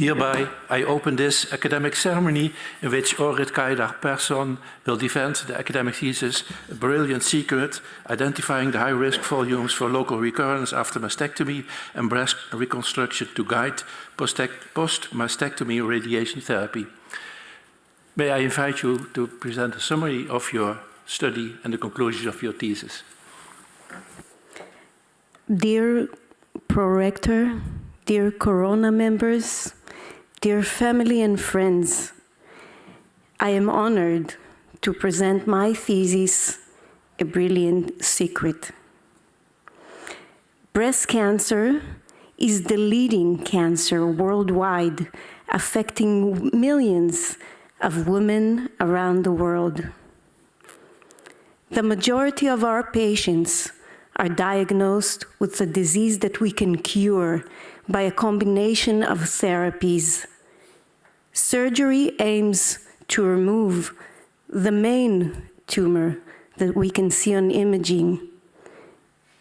Hereby, I open this academic ceremony in which Orit Kaidar-Person will defend the academic thesis, A Brilliant Secret, Identifying the High-Risk Volumes for Local Recurrence After Mastectomy and Breast Reconstruction to Guide Post-Mastectomy Radiation Therapy. May I invite you to present a summary of your study and the conclusions of your thesis. Dear Prorector, dear Corona members, dear family and friends, I am honored to present my thesis, A Brilliant Secret. Breast cancer is the leading cancer worldwide, affecting millions of women around the world. The majority of our patients are diagnosed with a disease that we can cure by a combination of therapies. Surgery aims to remove the main tumor that we can see on imaging.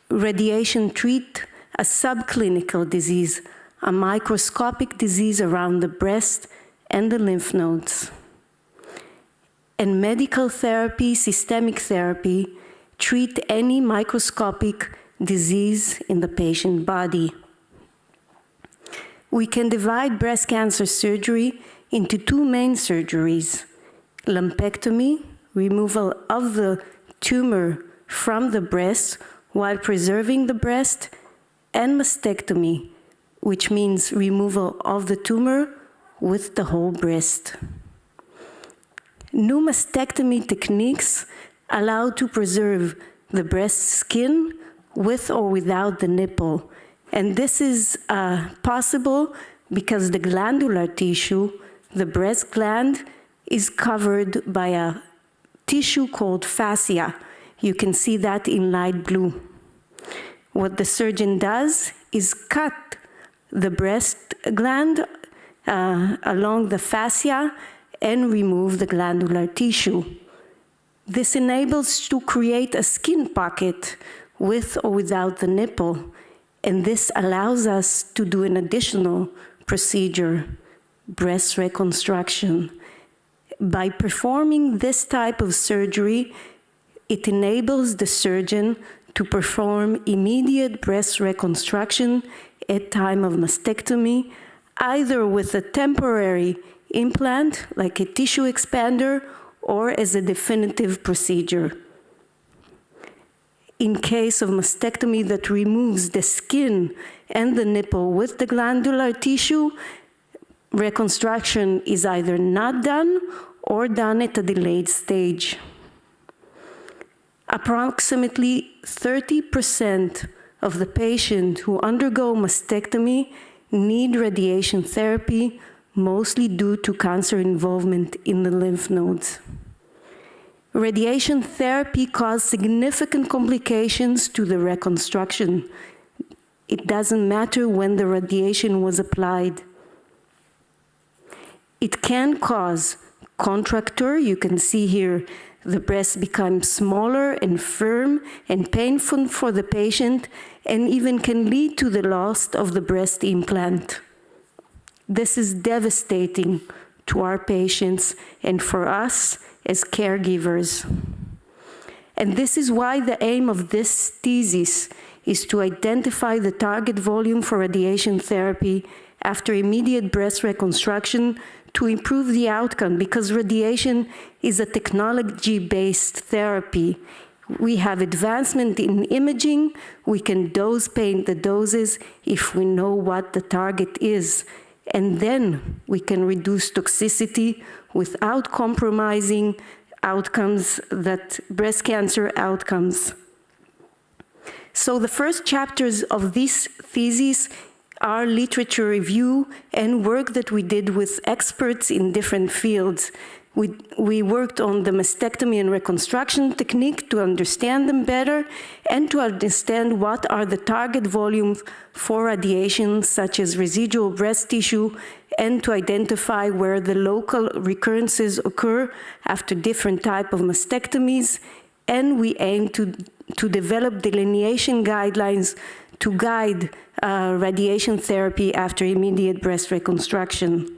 Radiation treats a subclinical disease, a microscopic disease around the breast and the lymph nodes. And medical therapy, systemic therapy, treat any microscopic disease in the patient body. We can divide breast cancer surgery into two main surgeries: lumpectomy, removal of the tumor from the breast while preserving the breast, and mastectomy, which means removal of the tumor with the whole breast. New mastectomy techniques allow to preserve the breast skin with or without the nipple. And this is possible because the glandular tissue, the breast gland, is covered by a tissue called fascia. You can see that in light blue. What the surgeon does is cut the breast gland along the fascia and remove the glandular tissue. This enables to create a skin pocket with or without the nipple, and this allows us to do an additional procedure, breast reconstruction. By performing this type of surgery, it enables the surgeon to perform immediate breast reconstruction at time of mastectomy, either with a temporary implant, like a tissue expander, or as a definitive procedure. In case of mastectomy that removes the skin and the nipple with the glandular tissue, reconstruction is either not done or done at a delayed stage. Approximately 30% of the patients who undergo mastectomy need radiation therapy, mostly due to cancer involvement in the lymph nodes. Radiation therapy caused significant complications to the reconstruction. It doesn't matter when the radiation was applied. It can cause contracture. You can see here the breast becomes smaller and firm and painful for the patient, and even can lead to the loss of the breast implant. This is devastating to our patients and for us as caregivers. And this is why the aim of this thesis is to identify the target volume for radiation therapy after immediate breast reconstruction to improve the outcome, because radiation is a technology-based therapy. We have advancement in imaging. We can dose paint the doses if we know what the target is. And then we can reduce toxicity without compromising outcomes, that breast cancer outcomes. So the first chapters of this thesis are literature review and work that we did with experts in different fields. We worked on the mastectomy and reconstruction technique to understand them better and to understand what are the target volumes for radiation, such as residual breast tissue, and to identify where the local recurrences occur after different types of mastectomies, and we aim to develop delineation guidelines to guide radiation therapy after immediate breast reconstruction.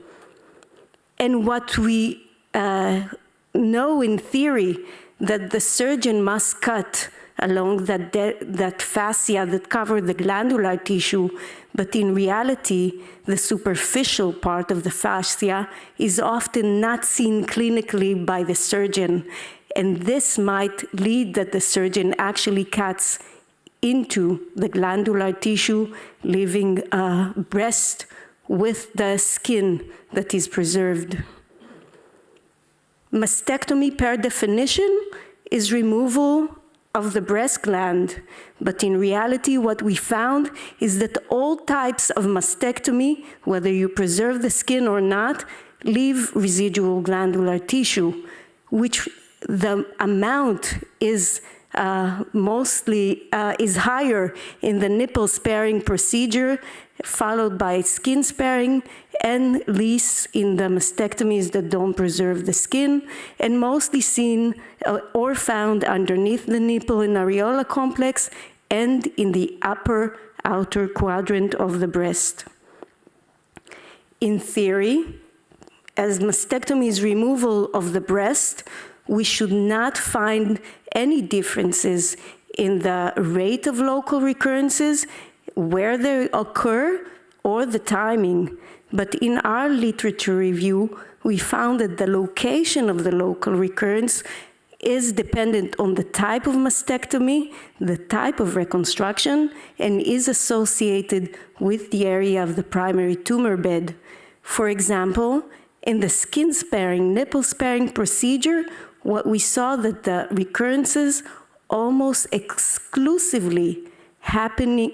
And what we know in theory, that the surgeon must cut along that fascia that covers the glandular tissue, but in reality, the superficial part of the fascia is often not seen clinically by the surgeon. And this might lead that the surgeon actually cuts into the glandular tissue, leaving a breast with the skin that is preserved. Mastectomy, per definition, is removal of the breast gland, but in reality, what we found is that all types of mastectomy, whether you preserve the skin or not, leave residual glandular tissue, which the amount is is higher in the nipple sparing procedure, followed by skin sparing, and least in the mastectomies that don't preserve the skin, and mostly seen or found underneath the nipple in areola complex and in the upper outer quadrant of the breast. In theory, as mastectomy is removal of the breast, we should not find any differences in the rate of local recurrences, where they occur, or the timing. But in our literature review, we found that the location of the local recurrence is dependent on the type of mastectomy, the type of reconstruction, and is associated with the area of the primary tumor bed. For example, in the skin-sparing, nipple-sparing procedure, what we saw that the recurrences almost exclusively happening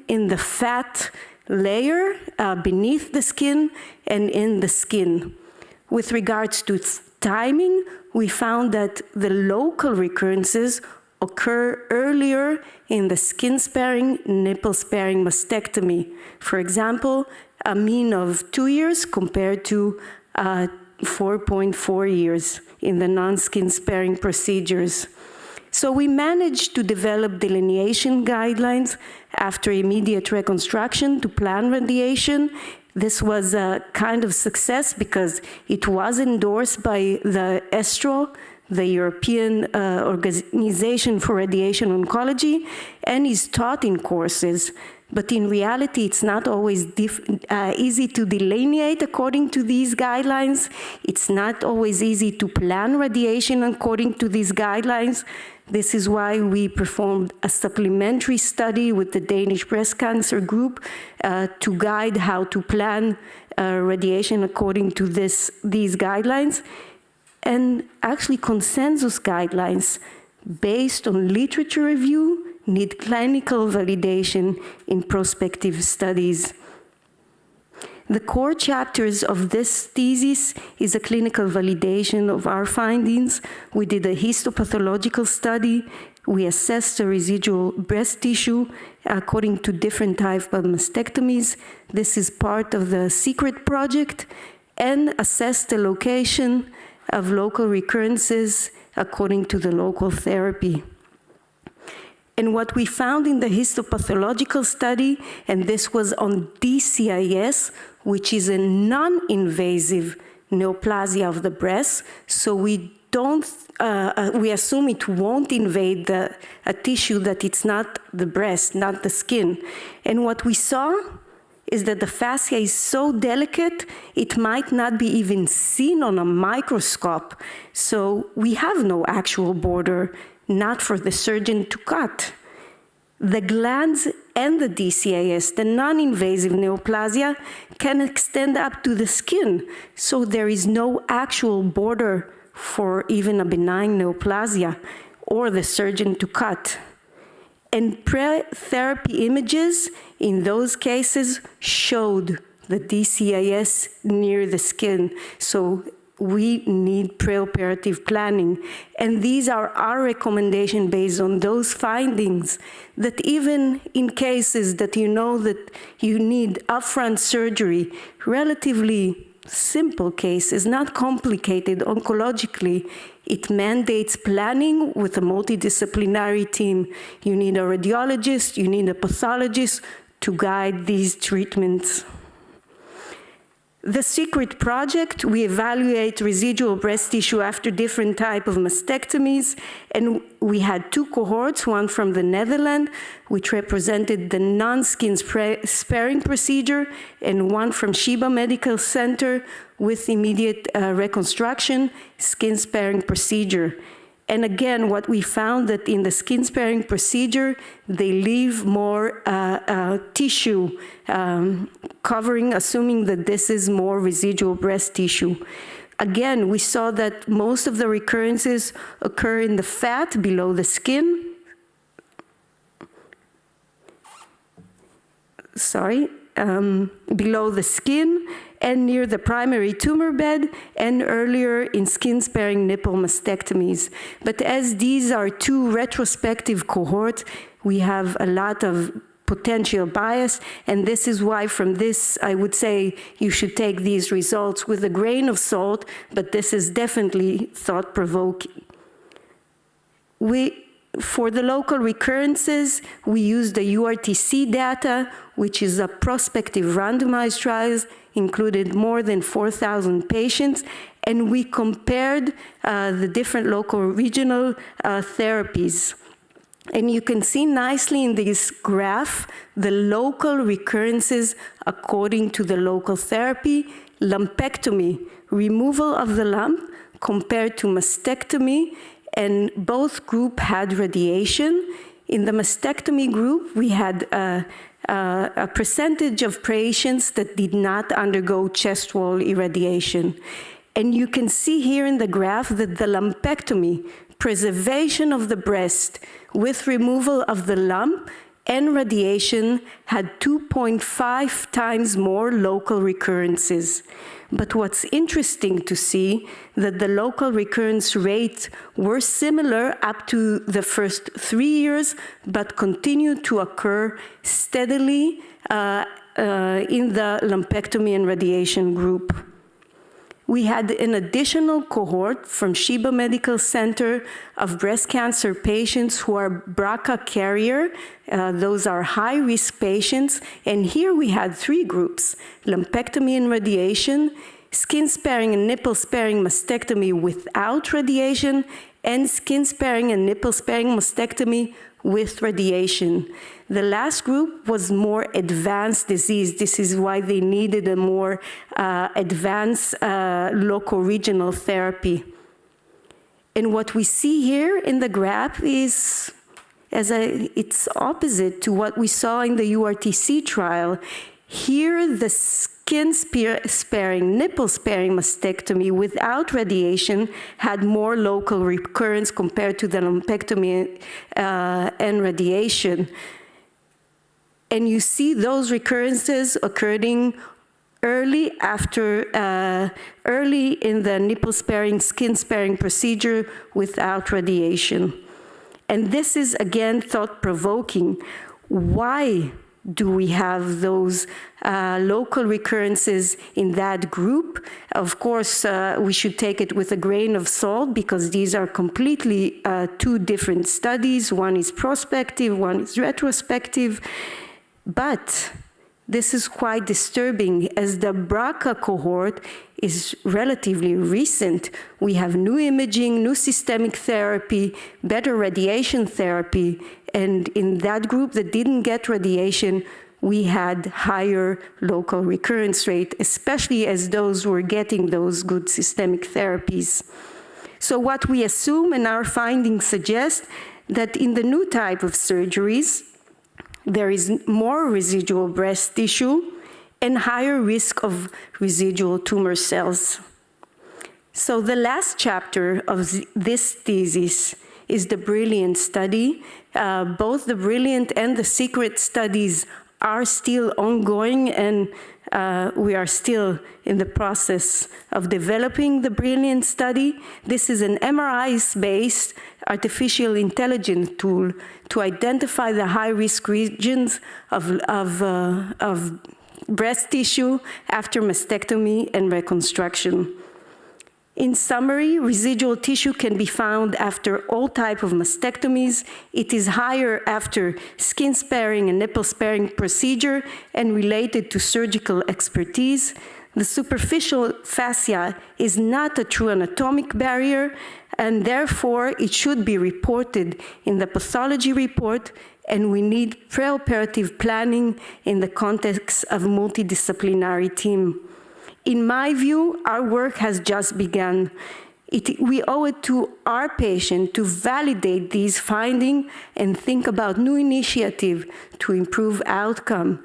in the fat layer beneath the skin and in the skin. With regards to timing, we found that the local recurrences occur earlier in the skin-sparing, nipple-sparing mastectomy. For example, a mean of 2 years compared to 4.4 years in the non-skin sparing procedures. So we managed to develop delineation guidelines after immediate reconstruction to plan radiation. This was a kind of success because it was endorsed by the ESTRO, the European Organization for Radiation Oncology, and is taught in courses. But in reality, it's not always easy to delineate according to these guidelines. It's not always easy to plan radiation according to these guidelines. This is why we performed a supplementary study with the Danish Breast Cancer Group to guide how to plan radiation according to these guidelines. And actually, consensus guidelines based on literature review need clinical validation in prospective studies. The core chapters of this thesis is a clinical validation of our findings. We did a histopathological study. We assessed the residual breast tissue according to different types of mastectomies. This is part of the SECRET project, and assessed the location of local recurrences according to the local therapy. And what we found in the histopathological study, and this was on DCIS, which is a non-invasive neoplasia of the breast, so we assume it won't invade a tissue that it's not the breast, not the skin. And what we saw is that the fascia is so delicate, it might not be even seen on a microscope. So we have no actual border, not for the surgeon to cut. The glands and the DCIS, the non-invasive neoplasia, can extend up to the skin. So there is no actual border for even a benign neoplasia or the surgeon to cut. And pre-therapy images in those cases showed the DCIS near the skin. So we need preoperative planning. And these are our recommendations based on those findings, that even in cases that you know that you need upfront surgery, relatively simple case, is not complicated oncologically. It mandates planning with a multidisciplinary team. You need a radiologist, you need a pathologist to guide these treatments. The SECRET project, we evaluate residual breast tissue after different types of mastectomies, and we had 2 cohorts, one from the Netherlands, which represented the non-skin sparing procedure, and one from Sheba Medical Center with immediate reconstruction, skin sparing procedure. And again, what we found that in the skin sparing procedure, they leave more tissue covering, assuming that this is more residual breast tissue. Again, we saw that most of the recurrences occur in the fat below the skin. Below the skin and near the primary tumor bed, and earlier in skin-sparing nipple mastectomies. But as these are 2 retrospective cohorts, we have a lot of potential bias, and this is why from this, I would say you should take these results with a grain of salt, but this is definitely thought-provoking. For the local recurrences, we used the URTC data, which is a prospective randomized trial, included more than 4,000 patients, and we compared the different local regional therapies. And you can see nicely in this graph the local recurrences according to the local therapy. Lumpectomy, removal of the lump, compared to mastectomy, and both groups had radiation. In the mastectomy group, we had a percentage of patients that did not undergo chest wall irradiation. And you can see here in the graph that the lumpectomy, preservation of the breast with removal of the lump and radiation, had 2.5 times more local recurrences. But what's interesting to see that the local recurrence rates were similar up to the first 3 years, but continued to occur steadily in the lumpectomy and radiation group. We had an additional cohort from Sheba Medical Center of breast cancer patients who are BRCA carrier. Those are high-risk patients. And here we had 3 groups: lumpectomy and radiation, skin-sparing and nipple-sparing mastectomy without radiation, and skin-sparing and nipple-sparing mastectomy with radiation. The last group was more advanced disease. This is why they needed a more advanced local regional therapy. And what we see here in the graph is, it's opposite to what we saw in the URTC trial. Here, the skin-sparing, nipple-sparing mastectomy without radiation had more local recurrence compared to the lumpectomy and radiation. And you see those recurrences occurring early in the nipple-sparing, skin-sparing procedure without radiation. And this is, again, thought-provoking. Why do we have those local recurrences in that group? Of course, we should take it with a grain of salt because these are completely 2 different studies. One is prospective, one is retrospective. But this is quite disturbing as the BRCA cohort is relatively recent. We have new imaging, new systemic therapy, better radiation therapy, and in that group that didn't get radiation, we had higher local recurrence rate, especially as those were getting those good systemic therapies. So what we assume and our findings suggest that in the new type of surgeries, there is more residual breast tissue and higher risk of residual tumor cells. So the last chapter of this thesis is the BRILLIANT study. Both the BRILLIANT and the SECRET studies are still ongoing, and we are still in the process of developing the BRILLIANT study. This is an MRI-based artificial intelligence tool to identify the high-risk regions of breast tissue after mastectomy and reconstruction. In summary, residual tissue can be found after all types of mastectomies. It is higher after skin-sparing and nipple-sparing procedure and related to surgical expertise. The superficial fascia is not a true anatomic barrier, and therefore it should be reported in the pathology report, and we need preoperative planning in the context of multidisciplinary team. In my view, our work has just begun. We owe it to our patient to validate these findings and think about new initiatives to improve outcome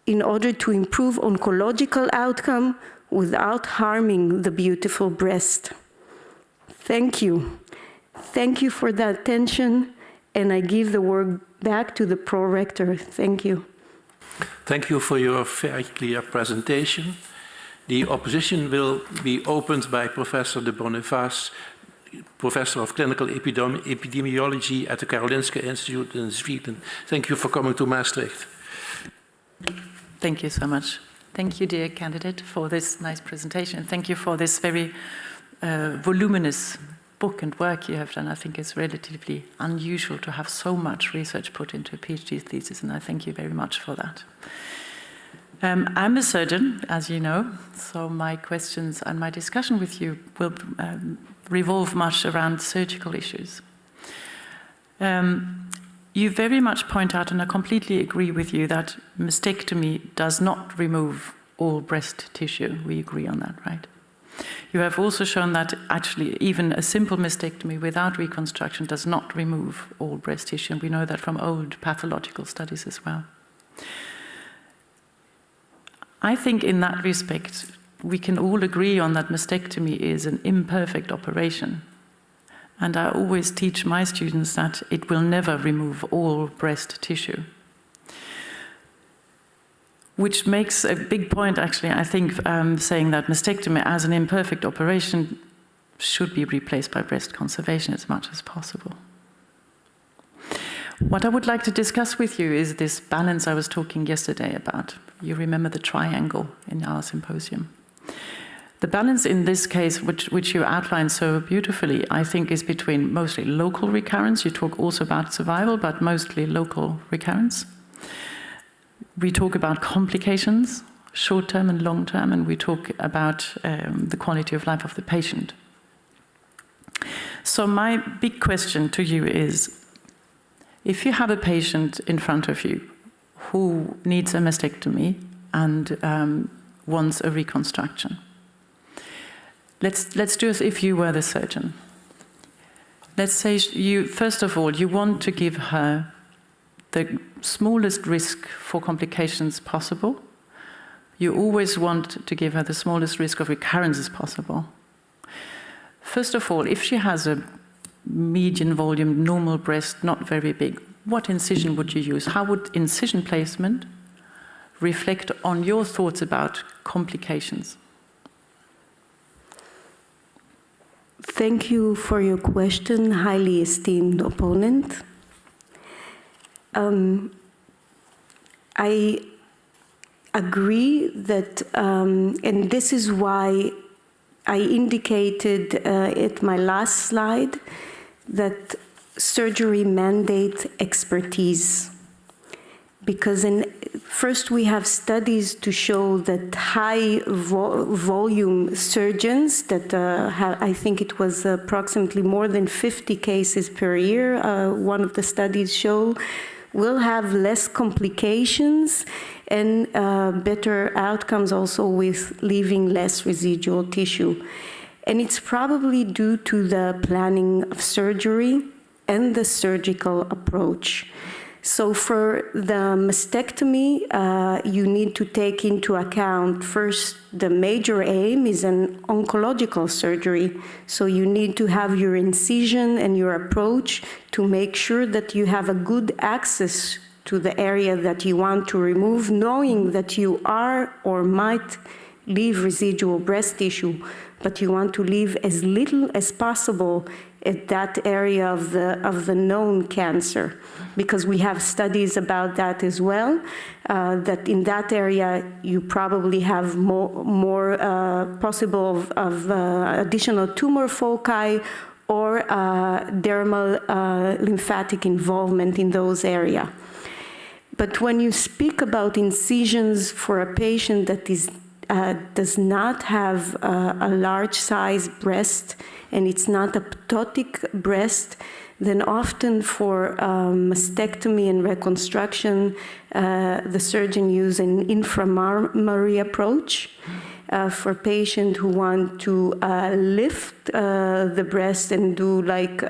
in order to improve oncological outcome without harming the beautiful breast. Thank you. Thank you for the attention, and I give the word back to the pro-rector. Thank you. Thank you for your very clear presentation. The opposition will be opened by Professor de Boniface, Professor of Clinical Epidemiology at the Karolinska Institute in Sweden. Thank you for coming to Maastricht. Thank you so much. Thank you, dear candidate, for this nice presentation. Thank you for this very voluminous book and work you have done. I think it's relatively unusual to have so much research put into a PhD thesis, and I thank you very much for that. I'm a surgeon, as you know, so my questions and my discussion with you will revolve much around surgical issues. You very much point out, and I completely agree with you, that mastectomy does not remove all breast tissue. We agree on that, right? You have also shown that actually even a simple mastectomy without reconstruction does not remove all breast tissue, and we know that from old pathological studies as well. I think in that respect, we can all agree on that mastectomy is an imperfect operation. And I always teach my students that it will never remove all breast tissue. Which makes a big point, actually, I think, saying that mastectomy as an imperfect operation should be replaced by breast conservation as much as possible. What I would like to discuss with you is this balance I was talking yesterday about. You remember the triangle in our symposium. The balance in this case, which you outlined so beautifully, I think is between mostly local recurrence. You talk also about survival, but mostly local recurrence. We talk about complications, short-term and long-term, and we talk about the quality of life of the patient. So my big question to you is, if you have a patient in front of you who needs a mastectomy and wants a reconstruction, let's do as if you were the surgeon. Let's say first of all, you want to give her the smallest risk for complications possible. You always want to give her the smallest risk of recurrence as possible. First of all, if she has a median volume, normal breast, not very big, what incision would you use? How would incision placement reflect on your thoughts about complications? Thank you for your question, highly esteemed opponent. I agree that, and this is why I indicated at my last slide that surgery mandates expertise. Because first we have studies to show that high volume surgeons that I think it was approximately more than 50 cases per year, one of the studies show, will have less complications and better outcomes also with leaving less residual tissue. And it's probably due to the planning of surgery and the surgical approach. So for the mastectomy, you need to take into account first the major aim is an oncological surgery. So you need to have your incision and your approach to make sure that you have a good access to the area that you want to remove, knowing that you are or might leave residual breast tissue. but you want to leave as little as possible at that area of the known cancer, because we have studies about that as well, that in that area you probably have more possible of additional tumor foci or dermal lymphatic involvement in those areas. But when you speak about incisions for a patient that does not have a large size breast and it's not a ptotic breast, then often for mastectomy and reconstruction, the surgeon uses an inframammary approach. For patients who want to lift the breast and do like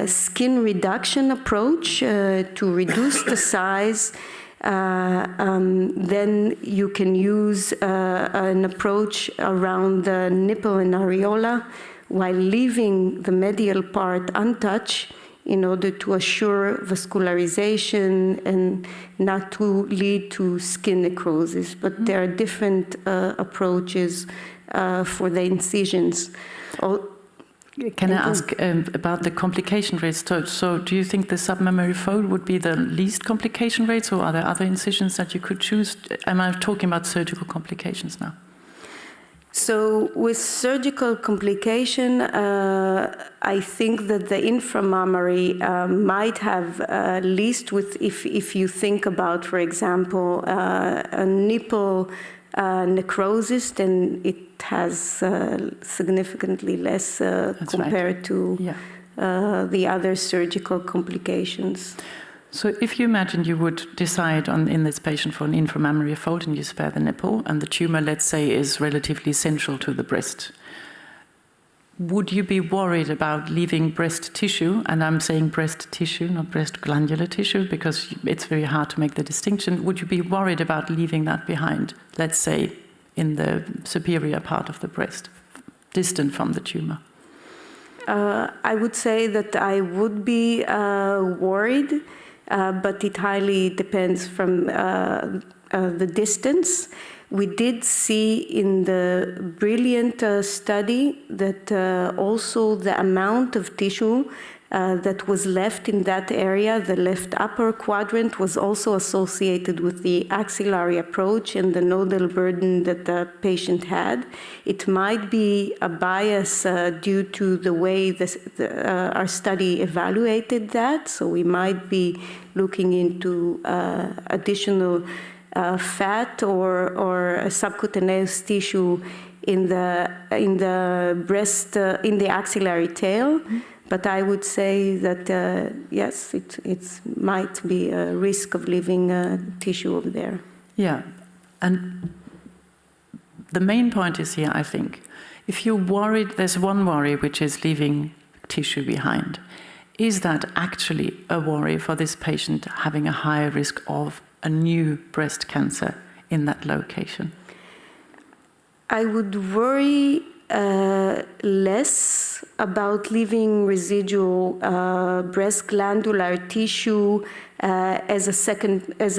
skin reduction approach to reduce the size, then you can use an approach around the nipple and areola while leaving the medial part untouched in order to assure vascularization and not to lead to skin necrosis. But there are different approaches for the incisions. Can I ask about the complication rates? So do you think the submammary fold would be the least complication rates, or are there other incisions that you could choose? Am I talking about surgical complications now? So with surgical complication, I think that the inframammary might have least with, if you think about, for example, a nipple necrosis, then it has significantly less compared to the other surgical complications. So if you imagine you would decide in this patient for an inframammary fold and you spare the nipple, and the tumor, let's say, is relatively central to the breast, would you be worried about leaving breast tissue? And I'm saying breast tissue, not breast glandular tissue, because it's very hard to make the distinction. Would you be worried about leaving that behind, let's say, in the superior part of the breast, distant from the tumor? I would say that I would be worried, but it highly depends from the distance. We did see in the brilliant study that also the amount of tissue that was left in that area, the left upper quadrant, was also associated with the axillary approach and the nodal burden that the patient had. It might be a bias due to the way our study evaluated that, so we might be looking into additional fat or subcutaneous tissue in the breast, in the axillary tail. But I would say that, yes, it might be a risk of leaving tissue over there. Yeah, and the main point is here, I think, if you're worried, there's one worry, which is leaving tissue behind. Is that actually a worry for this patient having a higher risk of a new breast cancer in that location? I would worry less about leaving residual breast glandular tissue as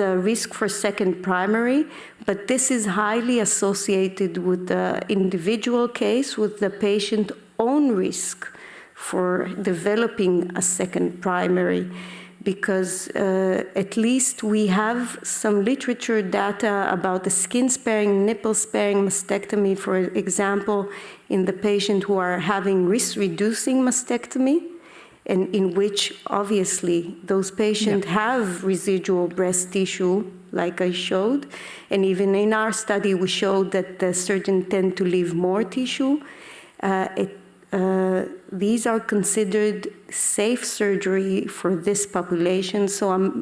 a risk for second primary, but this is highly associated with the individual case, with the patient's own risk for developing a second primary, because at least we have some literature data about the skin-sparing, nipple-sparing mastectomy, for example, in the patient who are having risk-reducing mastectomy, and in which, obviously, those patients have residual breast tissue, like I showed. And even in our study, we showed that the surgeons tend to leave more tissue. These are considered safe surgery for this population,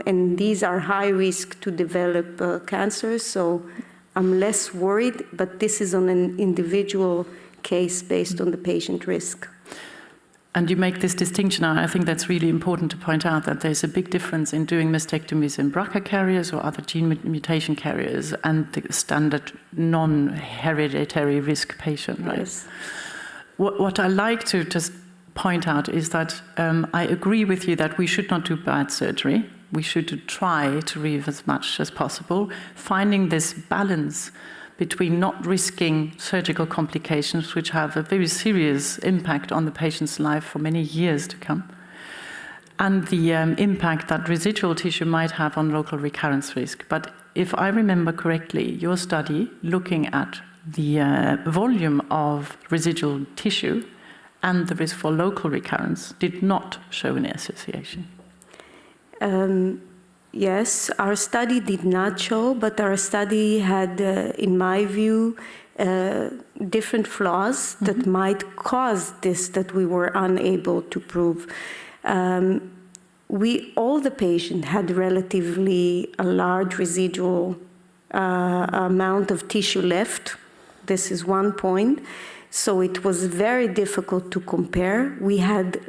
and these are high risk to develop cancer, so I'm less worried, but this is on an individual case based on the patient risk. And you make this distinction, and I think that's really important to point out, that there's a big difference in doing mastectomies in BRCA carriers or other gene mutation carriers and the standard non-hereditary risk patient, right? Yes. What I like to just point out is that I agree with you that we should not do bad surgery. We should try to leave as much as possible, finding this balance between not risking surgical complications, which have a very serious impact on the patient's life for many years to come, and the impact that residual tissue might have on local recurrence risk. But if I remember correctly, your study looking at the volume of residual tissue and the risk for local recurrence did not show an association. Yes, our study did not show, but our study had, in my view, different flaws that might cause this that we were unable to prove. All the patients had relatively a large residual amount of tissue left. This is one point. So it was very difficult to compare. We had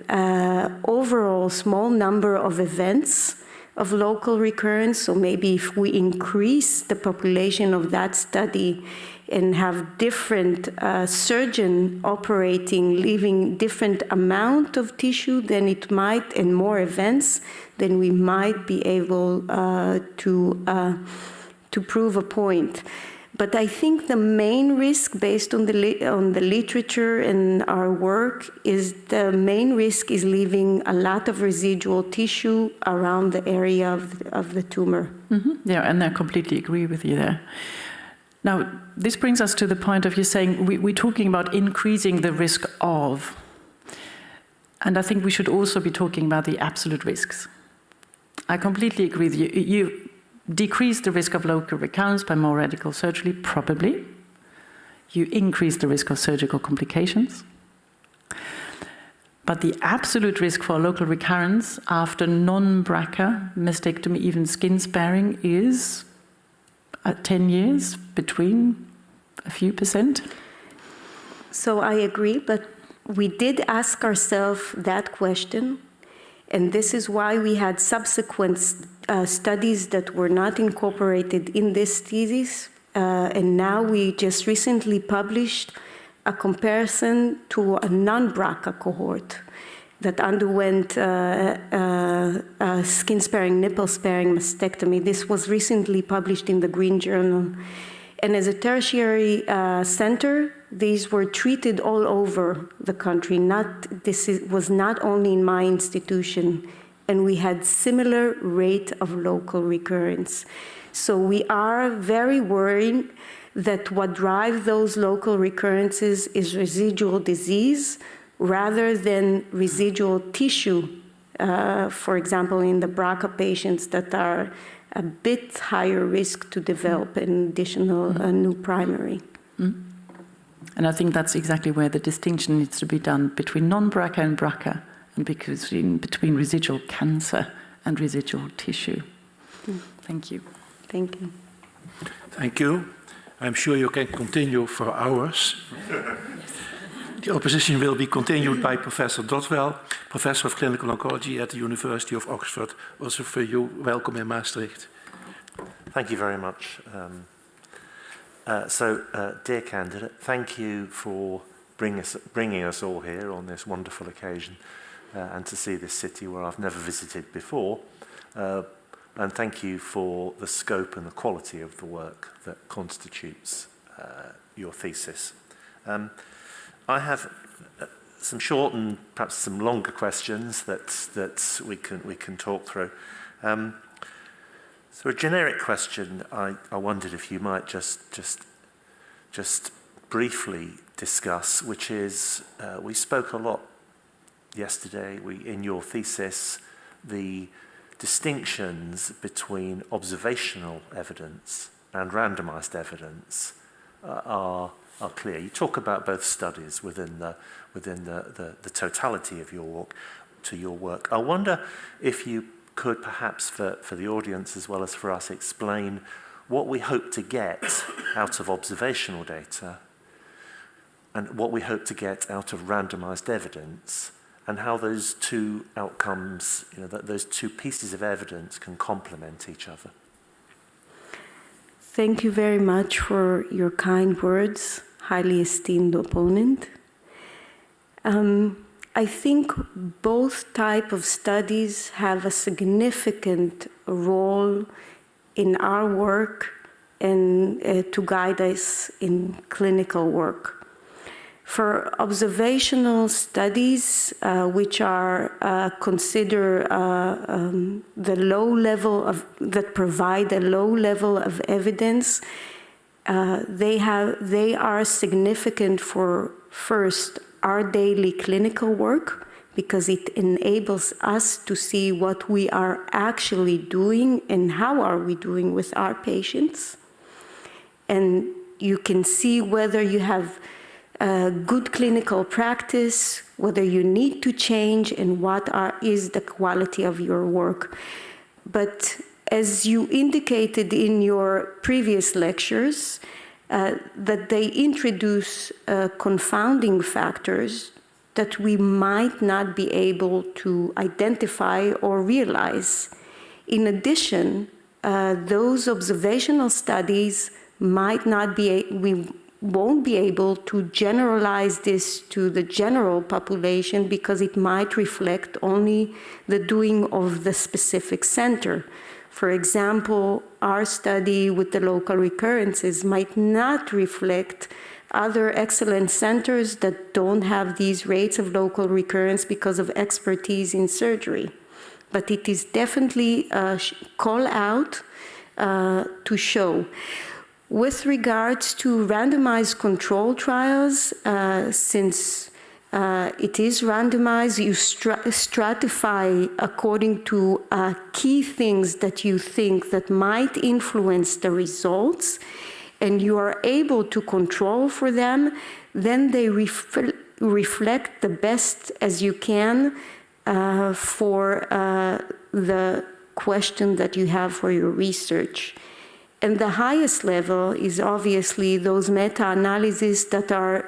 overall small number of events of local recurrence. So maybe if we increase the population of that study and have different surgeon operating, leaving different amount of tissue, then it might, and more events, then we might be able to prove a point. But I think the main risk, based on the literature and our work, is the main risk is leaving a lot of residual tissue around the area of the tumor. Yeah, and I completely agree with you there. Now, this brings us to the point of you saying we're talking about increasing the risk of, and I think we should also be talking about the absolute risks. I completely agree with you. You decrease the risk of local recurrence by more radical surgery, probably. You increase the risk of surgical complications. But the absolute risk for local recurrence after non-BRCA mastectomy, even skin sparing, is at 10 years between a few percent. So I agree, but we did ask ourselves that question, and this is why we had subsequent studies that were not incorporated in this thesis, and now we just recently published a comparison to a non-BRCA cohort that underwent skin-sparing, nipple-sparing mastectomy. This was recently published in the Green Journal. And as a tertiary center, these were treated all over the country. Was not only in my institution, and we had similar rate of local recurrence. So we are very worried that what drives those local recurrences is residual disease rather than residual tissue, for example, in the BRCA patients that are a bit higher risk to develop an additional new primary. And I think that's exactly where the distinction needs to be done between non-BRCA and BRCA, and between residual cancer and residual tissue. Thank you. Thank you. Thank you. I'm sure you can continue for hours. The opposition will be continued by Professor Dotwell, Professor of Clinical Oncology at the University of Oxford. Also for you, welcome in Maastricht. Thank you very much. Dear candidate, thank you for bringing us all here on this wonderful occasion and to see this city where I've never visited before. And thank you for the scope and the quality of the work that constitutes your thesis. I have some short and perhaps some longer questions that we can talk through. So a generic question, I wondered if you might just briefly discuss, which is we spoke a lot yesterday in your thesis, the distinctions between observational evidence and randomized evidence are clear. You talk about both studies within the totality of your work. I wonder if you could perhaps for the audience as well as for us explain what we hope to get out of observational data and what we hope to get out of randomized evidence, and how those two outcomes, those two pieces of evidence can complement each other. Thank you very much for your kind words, highly esteemed opponent. I think both types of studies have a significant role in our work and to guide us in clinical work. For observational studies, which are the low level of, that provide a low level of evidence, they are significant for, first, our daily clinical work, because it enables us to see what we are actually doing and how are we doing with our patients. And you can see whether you have good clinical practice, whether you need to change, and what is the quality of your work. But as you indicated in your previous lectures, that they introduce confounding factors that we might not be able to identify or realize. In addition, those observational studies might not be, we won't be able to generalize this to the general population because it might reflect only the doing of the specific center. For example, our study with the local recurrences might not reflect other excellent centers that don't have these rates of local recurrence because of expertise in surgery. But it is definitely a call out to show. With regards to randomized control trials, since it is randomized, you stratify according to key things that you think that might influence the results, and you are able to control for them, then they reflect the best as you can for the question that you have for your research. And the highest level is obviously those meta-analyses that are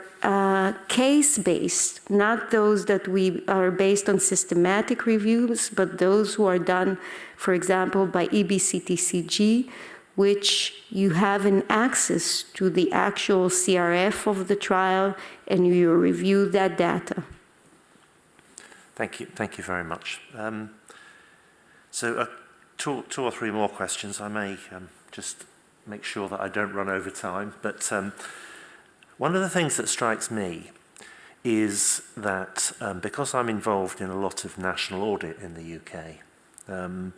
case-based, not those that we are based on systematic reviews, but those who are done, for example, by EBCTCG, which you have an access to the actual CRF of the trial, and you review that data. Thank you very much. So two or three more questions. I may just make sure that I don't run over time. But one of the things that strikes me is that because I'm involved in a lot of national audit in the UK and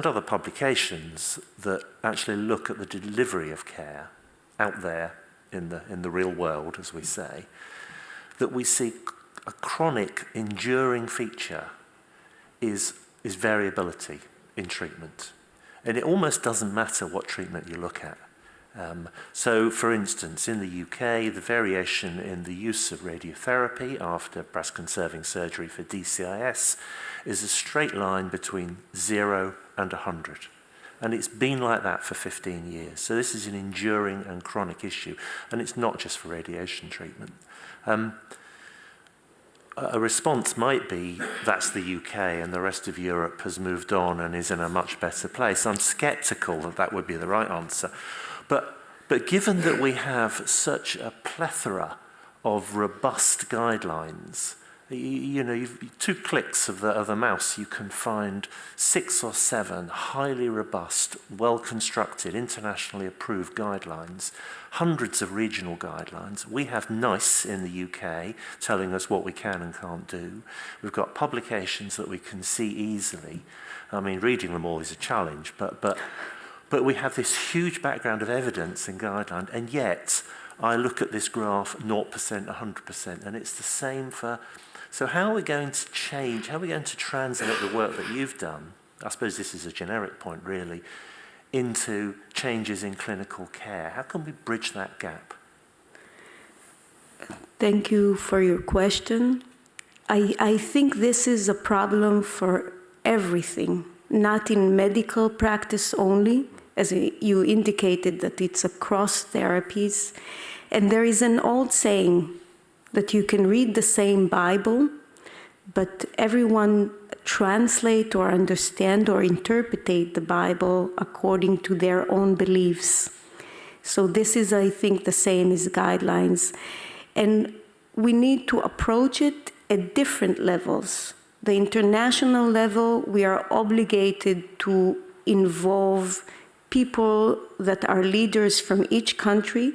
other publications that actually look at the delivery of care out there in the real world, as we say, that we see a chronic, enduring feature is variability in treatment. And it almost doesn't matter what treatment you look at. So, for instance, in the UK, the variation in the use of radiotherapy after breast-conserving surgery for DCIS is a straight line between 0 and 100. And it's been like that for 15 years. So this is an enduring and chronic issue. And it's not just for radiation treatment. A response might be, that's the UK and the rest of Europe has moved on and is in a much better place. I'm skeptical that that would be the right answer. But given that we have such a plethora of robust guidelines, you know, two clicks of the mouse, you can find 6 or 7 highly robust, well-constructed, internationally approved guidelines, hundreds of regional guidelines. We have NICE in the UK telling us what we can and can't do. We've got publications that we can see easily. I mean, reading them all is a challenge, but we have this huge background of evidence and guideline, and yet I look at this graph 0%, 100%, and it's the same for... So how are we going to change, how are we going to translate the work that you've done, I suppose this is a generic point really, into changes in clinical care? How can we bridge that gap? Thank you for your question. I think this is a problem for everything, not in medical practice only, as you indicated that it's across therapies. And there is an old saying that you can read the same Bible, but everyone translate or understand or interpret the Bible according to their own beliefs. So this is, I think, the same as guidelines. And we need to approach it at different levels. The international level, we are obligated to involve people that are leaders from each country,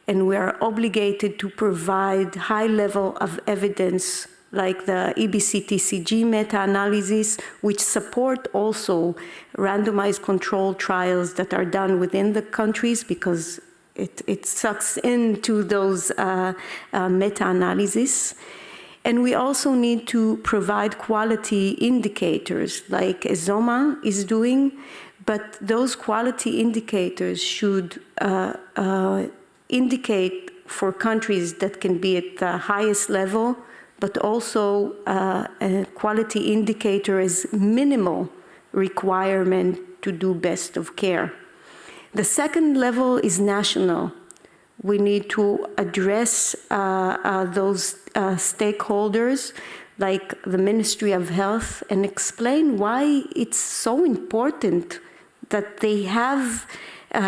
and we are obligated to provide high level of evidence like the EBC-TCG meta-analysis, which support also randomized controlled trials that are done within the countries, because it sucks into those meta-analysis. And we also need to provide quality indicators like EZOMA is doing, but those quality indicators should indicate for countries that can be at the highest level, but also a quality indicator is minimal requirement to do best of care. The second level is national. We need to address those stakeholders like the Ministry of Health and explain why it's so important that they have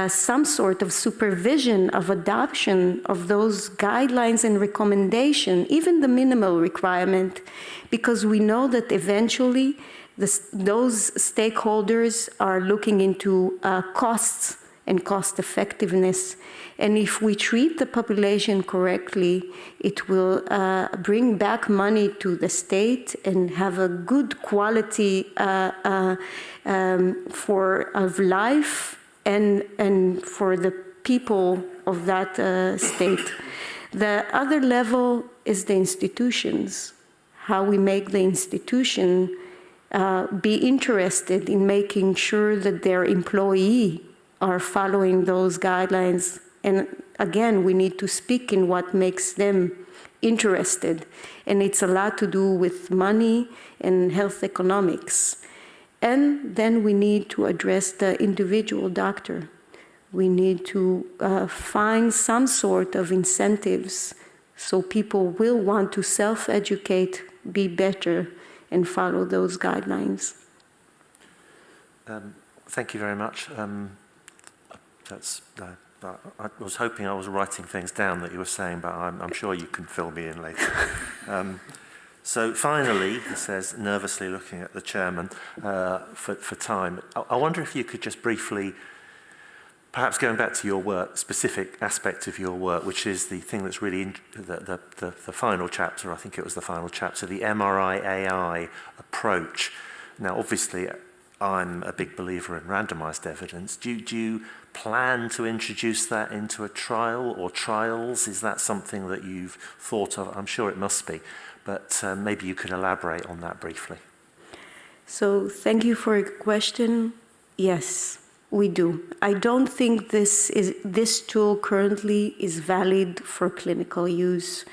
some sort of supervision of adoption of those guidelines and recommendation, even the minimal requirement, because we know that eventually those stakeholders are looking into costs and cost effectiveness. And if we treat the population correctly, it will bring back money to the state and have a good quality of life and for the people of that state. The other level is the institutions, how we make the institution be interested in making sure that their employee are following those guidelines. And again, we need to speak in what makes them interested. And it's a lot to do with money and health economics. And then we need to address the individual doctor. We need to find some sort of incentives so people will want to self-educate, be better, and follow those guidelines. Thank you very much. I was hoping I was writing things down that you were saying, but I'm sure you can fill me in later. So finally, he says, nervously looking at the chairman for time, I wonder if you could just briefly, perhaps going back to your work, specific aspect of your work, which is the thing that's really, the final chapter, I think it was the final chapter, the MRI-AI approach. Now, obviously, I'm a big believer in randomized evidence. Do you plan to introduce that into a trial or trials? Is that something that you've thought of? I'm sure it must be, but maybe you could elaborate on that briefly. So thank you for your question. Yes, we do. I don't think this tool currently is valid for clinical use.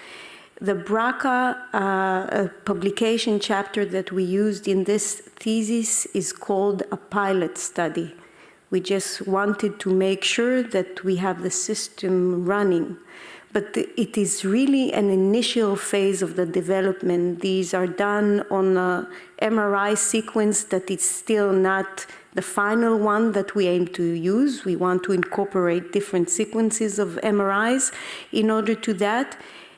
The BRCA publication chapter that we used in this thesis is called a pilot study. We just wanted to make sure that we have the system running. But it is really an initial phase of the development. These are done on a MRI sequence that is still not the final one that we aim to use. We want to incorporate different sequences of MRIs in order to that.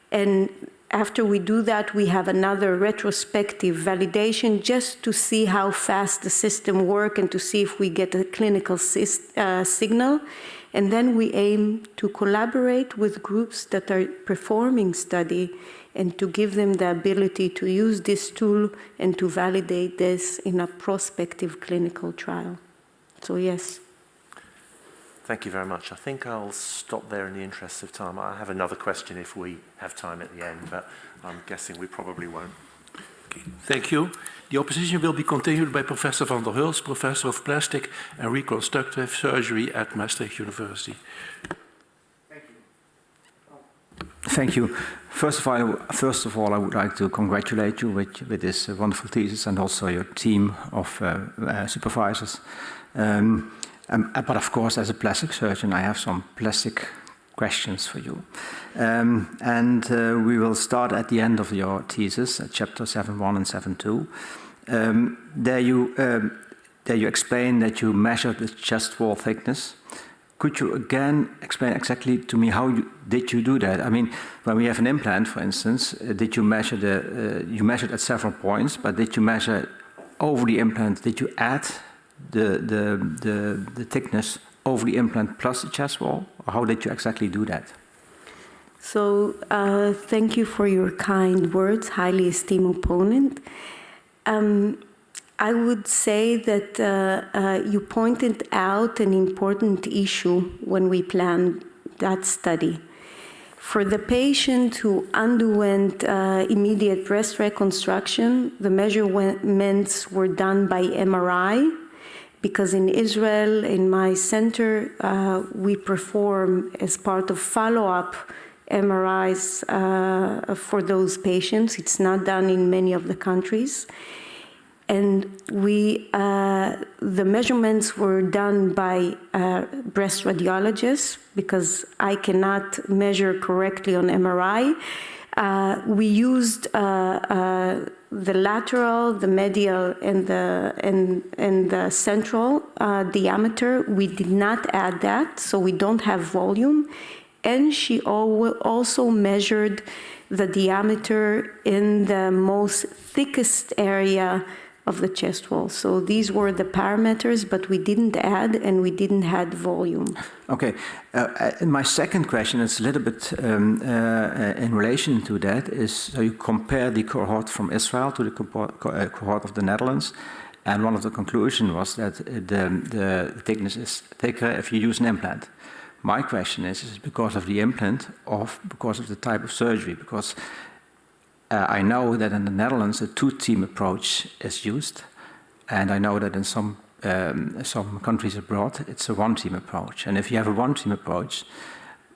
And after we do that, we have another retrospective validation just to see how fast the system works and to see if we get a clinical signal. And then we aim to collaborate with groups that are performing study and to give them the ability to use this tool and to validate this in a prospective clinical trial. So yes. Thank you very much. I think I'll stop there in the interest of time. I have another question if we have time at the end, but I'm guessing we probably won't. Okay, thank you. The opposition will be continued by Professor van der Hulst, Professor of Plastic and Reconstructive Surgery at Maastricht University. Thank you. First of all, I would like to congratulate you with this wonderful thesis and also your team of supervisors. But of course, as a plastic surgeon, I have some plastic questions for you. We will start at the end of your thesis, at chapter 7.1 and 7.2. There you explain that you measured the chest wall thickness. Could you again explain exactly to me how did you do that? I mean, when we have an implant, for instance, did you measure you measured at several points, but did you measure over the implant? Did you add the thickness over the implant plus the chest wall? Or how did you exactly do that? So thank you for your kind words, highly esteemed opponent. I would say that you pointed out an important issue when we planned that study. For the patient who underwent immediate breast reconstruction, the measurements were done by MRI, because in Israel, in my center, we perform as part of follow-up MRIs for those patients. It's not done in many of the countries. And the measurements were done by breast radiologists, because I cannot measure correctly on MRI. We used the lateral, the medial, and the central diameter. We did not add that, so we don't have volume. And she also measured the diameter in the most thickest area of the chest wall. So these were the parameters, but we didn't add, and we didn't add volume. Okay. My second question is a little bit in relation to that, is so you compare the cohort from Israel to the cohort of the Netherlands, and one of the conclusions was that the thickness is thicker if you use an implant. My question is it because of the implant or because of the type of surgery? Because I know that in the Netherlands a two-team approach is used, and I know that in some countries abroad it's a one-team approach. And if you have a one-team approach,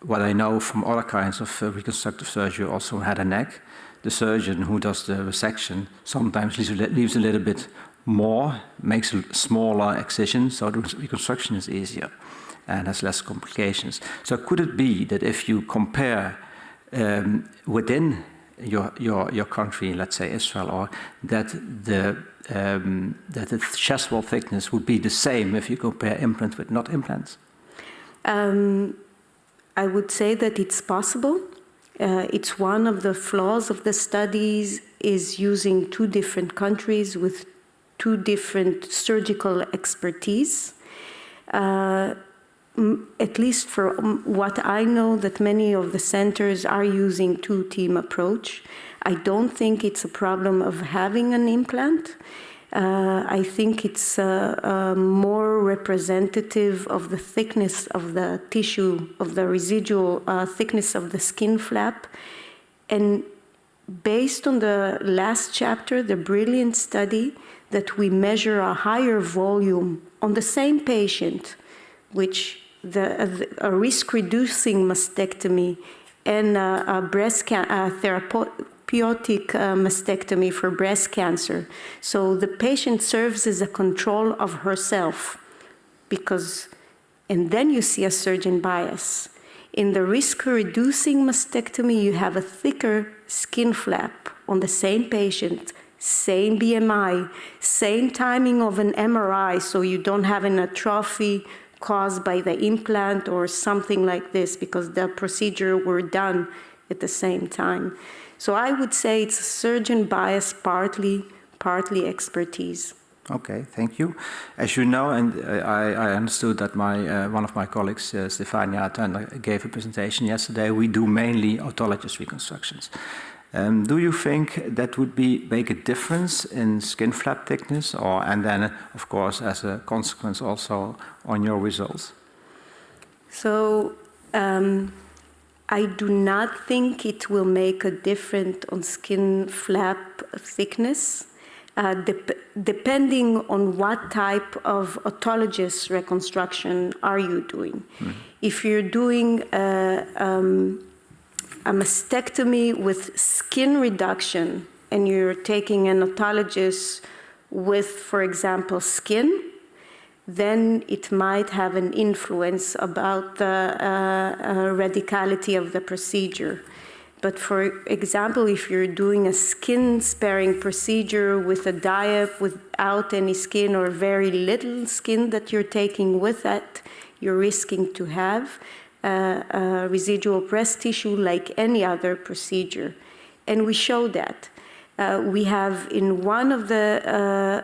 what I know from other kinds of reconstructive surgery, also in head and neck, the surgeon who does the resection sometimes leaves a little bit more, makes a smaller excision, so the reconstruction is easier and has less complications. So could it be that if you compare within your country, let's say Israel, or that the chest wall thickness would be the same if you compare implant with not implants? I would say that it's possible. It's one of the flaws of the studies is using two different countries with two different surgical expertise. At least for what I know, that many of the centers are using two-team approach. I don't think it's a problem of having an implant. I think it's more representative of the thickness of the tissue, of the residual thickness of the skin flap. And based on the last chapter, the brilliant study, that we measure a higher volume on the same patient, which a risk-reducing mastectomy and a therapeutic mastectomy for breast cancer. So the patient serves as a control of herself, and then you see a surgeon bias. In the risk-reducing mastectomy, you have a thicker skin flap on the same patient, same BMI, same timing of an MRI, so you don't have an atrophy caused by the implant or something like this, because the procedure were done at the same time. So I would say it's a surgeon bias, partly expertise. Okay, thank you. As you know, and I understood that one of my colleagues, Stefania Tunder, gave a presentation yesterday. We do mainly autologous reconstructions. Do you think that would make a difference in skin flap thickness, and then, of course, as a consequence also on your results? So I do not think it will make a difference on skin flap thickness, depending on what type of autologous reconstruction are you doing. Mm-hmm. If you're doing a mastectomy with skin reduction, and you're taking an autologous with, for example, skin, then it might have an influence about the radicality of the procedure. But for example, if you're doing a skin-sparing procedure with a diap without any skin or very little skin that you're taking with that, you're risking to have residual breast tissue like any other procedure. And we show that. We have in one of the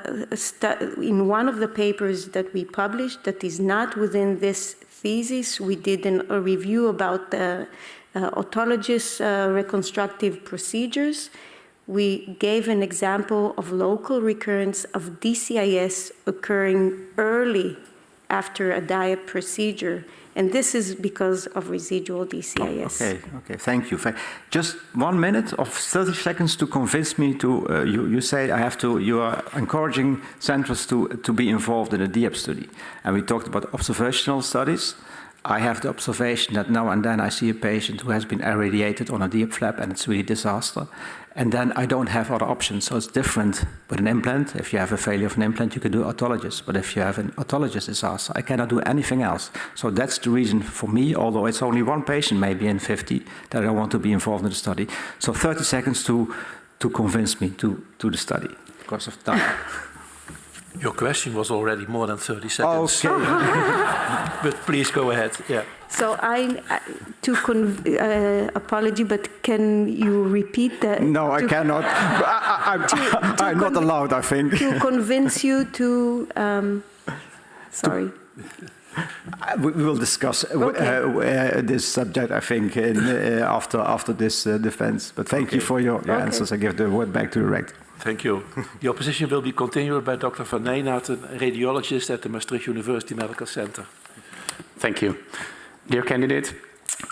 papers that we published that is not within this thesis, we did a review about the autologous reconstructive procedures. We gave an example of local recurrence of DCIS occurring early after a DIAP procedure. And this is because of residual DCIS. Okay, thank you. Just 1 minute of 30 seconds to convince me to, you say you are encouraging centers to be involved in a DIAP study. And we talked about observational studies. I have the observation that now and then I see a patient who has been irradiated on a DIAP flap and it's really a disaster. And then I don't have other options. So it's different with an implant. If you have a failure of an implant, you can do autologous. But if you have an autologous disaster, I cannot do anything else. So that's the reason for me, although it's only one patient maybe in 50, that I want to be involved in the study. So 30 seconds to convince me to the study because of time. Your question was already more than 30 seconds. Okay. But please go ahead. Yeah. So apology, but can you repeat that? No, I cannot. I'm not allowed, I think. To convince you to, sorry. We will discuss this subject, I think, after this defense. But thank you for your answers. I give the word back to the rector. Thank you. The opposition will be continued by Dr. Van Nijnaert, a radiologist at the Maastricht University Medical Center. Thank you. Dear candidate,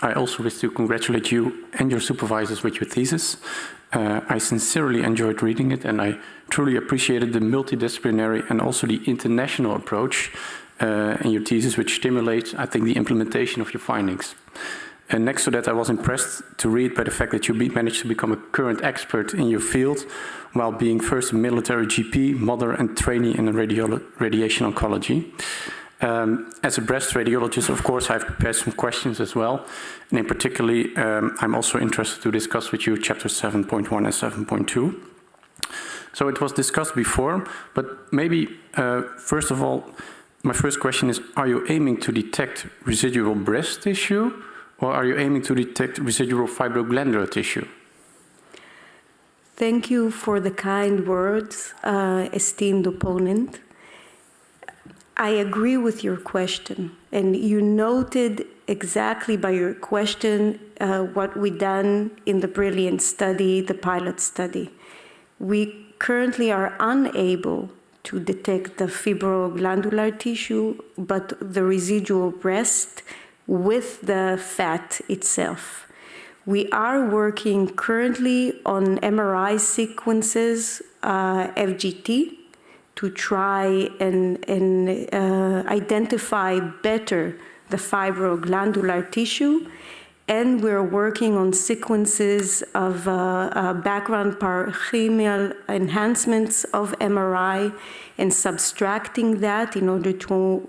I also wish to congratulate you and your supervisors with your thesis. I sincerely enjoyed reading it, and I truly appreciated the multidisciplinary and also the international approach in your thesis, which stimulates, I think, the implementation of your findings. And next to that, I was impressed to read by the fact that you managed to become a current expert in your field while being first a military GP, mother and trainee in radiation oncology. As a breast radiologist, of course, I've prepared some questions as well. And in particular, I'm also interested to discuss with you chapter 7.1 and 7.2. So it was discussed before, but maybe first of all, my first question is, are you aiming to detect residual breast tissue, or are you aiming to detect residual fibroglandular tissue? Thank you for the kind words, esteemed opponent. I agree with your question, and you noted exactly by your question what we done in the Brilliant study, the pilot study. We currently are unable to detect the fibroglandular tissue, but the residual breast with the fat itself. We are working currently on MRI sequences, FGT, to try and identify better the fibroglandular tissue. And we're working on sequences of background parenchymal enhancements of MRI and subtracting that in order to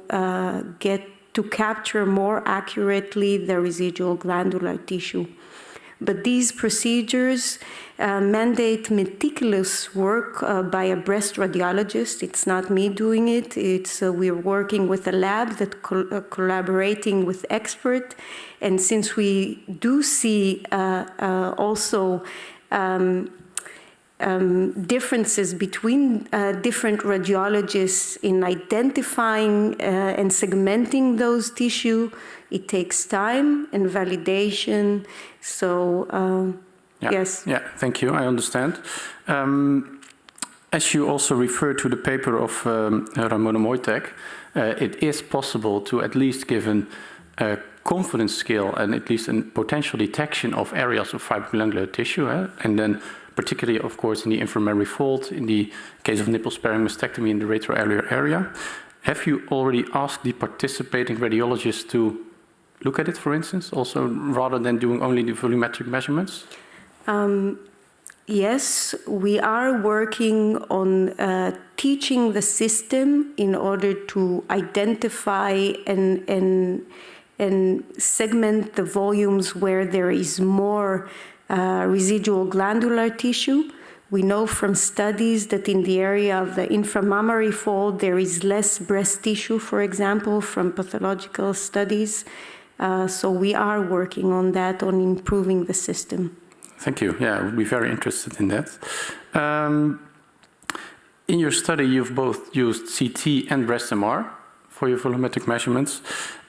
capture more accurately the residual glandular tissue. But these procedures mandate meticulous work by a breast radiologist. It's not me doing it. We're working with a lab that collaborating with expert. And since we do see also differences between different radiologists in identifying and segmenting those tissue, it takes time and validation. So, yes. Yeah, thank you. I understand. As you also refer to the paper of Ramona Mojtek, it is possible to at least give a confidence scale and at least a potential detection of areas of fibroglandular tissue, and then particularly, of course, in the inframammary fold, in the case of nipple-sparing mastectomy in the retroareolar area. Have you already asked the participating radiologists to look at it, for instance, also rather than doing only the volumetric measurements? Yes, we are working on teaching the system in order to identify and segment the volumes where there is more residual glandular tissue. We know from studies that in the area of the inframammary fold, there is less breast tissue, for example, from pathological studies. So we are working on that, on improving the system. Thank you. Yeah, I would be very interested in that. In your study, you've both used CT and breast MR for your volumetric measurements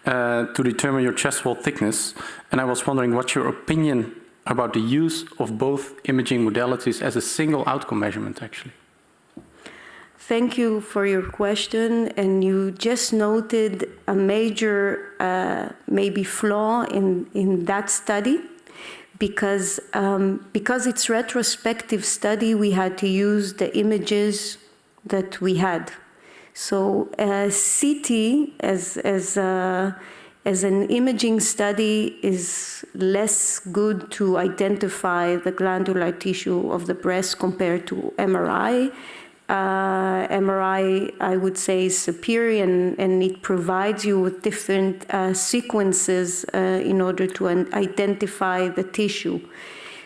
to determine your chest wall thickness. And I was wondering what's your opinion about the use of both imaging modalities as a single outcome measurement, actually? Thank you for your question. And you just noted a major, maybe flaw in that study. Because it's retrospective study, we had to use the images that we had. So CT as an imaging study is less good to identify the glandular tissue of the breast compared to MRI. MRI, I would say, is superior, and it provides you with different sequences in order to identify the tissue.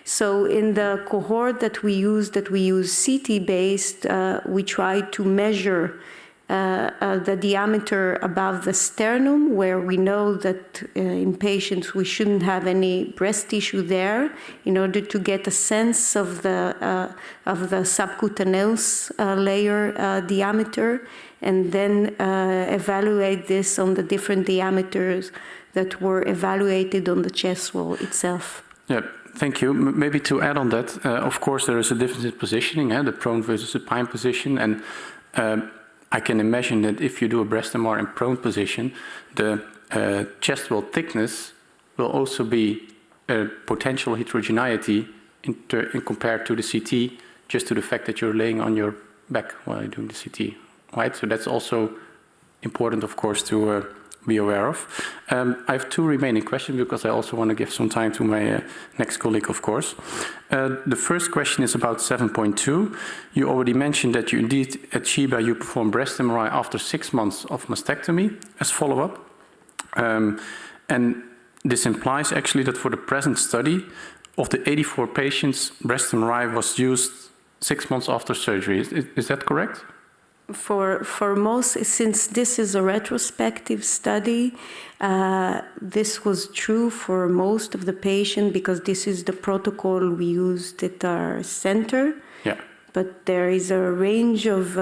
So in the cohort that we use CT-based, we try to measure the diameter above the sternum, where we know that in patients we shouldn't have any breast tissue there, in order to get a sense of the subcutaneous layer diameter, and then evaluate this on the different diameters that were evaluated on the chest wall itself. Yeah. Thank you. Maybe to add on that, of course, there is a difference in positioning, the prone versus supine position, and I can imagine that if you do a breast MR in prone position, the chest wall thickness will also be a potential heterogeneity in compared to the CT, just to the fact that you're laying on your back while you're doing the CT, right? So that's also important, of course, to be aware of. I have two remaining questions because I also want to give some time to my next colleague, of course. The first question is about 7.2. You already mentioned that you indeed, at Sheba, you perform breast MRI after 6 months of mastectomy as follow-up. And this implies actually that for the present study, of the 84 patients, breast MRI was used 6 months after surgery. Is that correct? For most, since this is a retrospective study, this was true for most of the patients because this is the protocol we used at our center. Yeah. But there is a range of,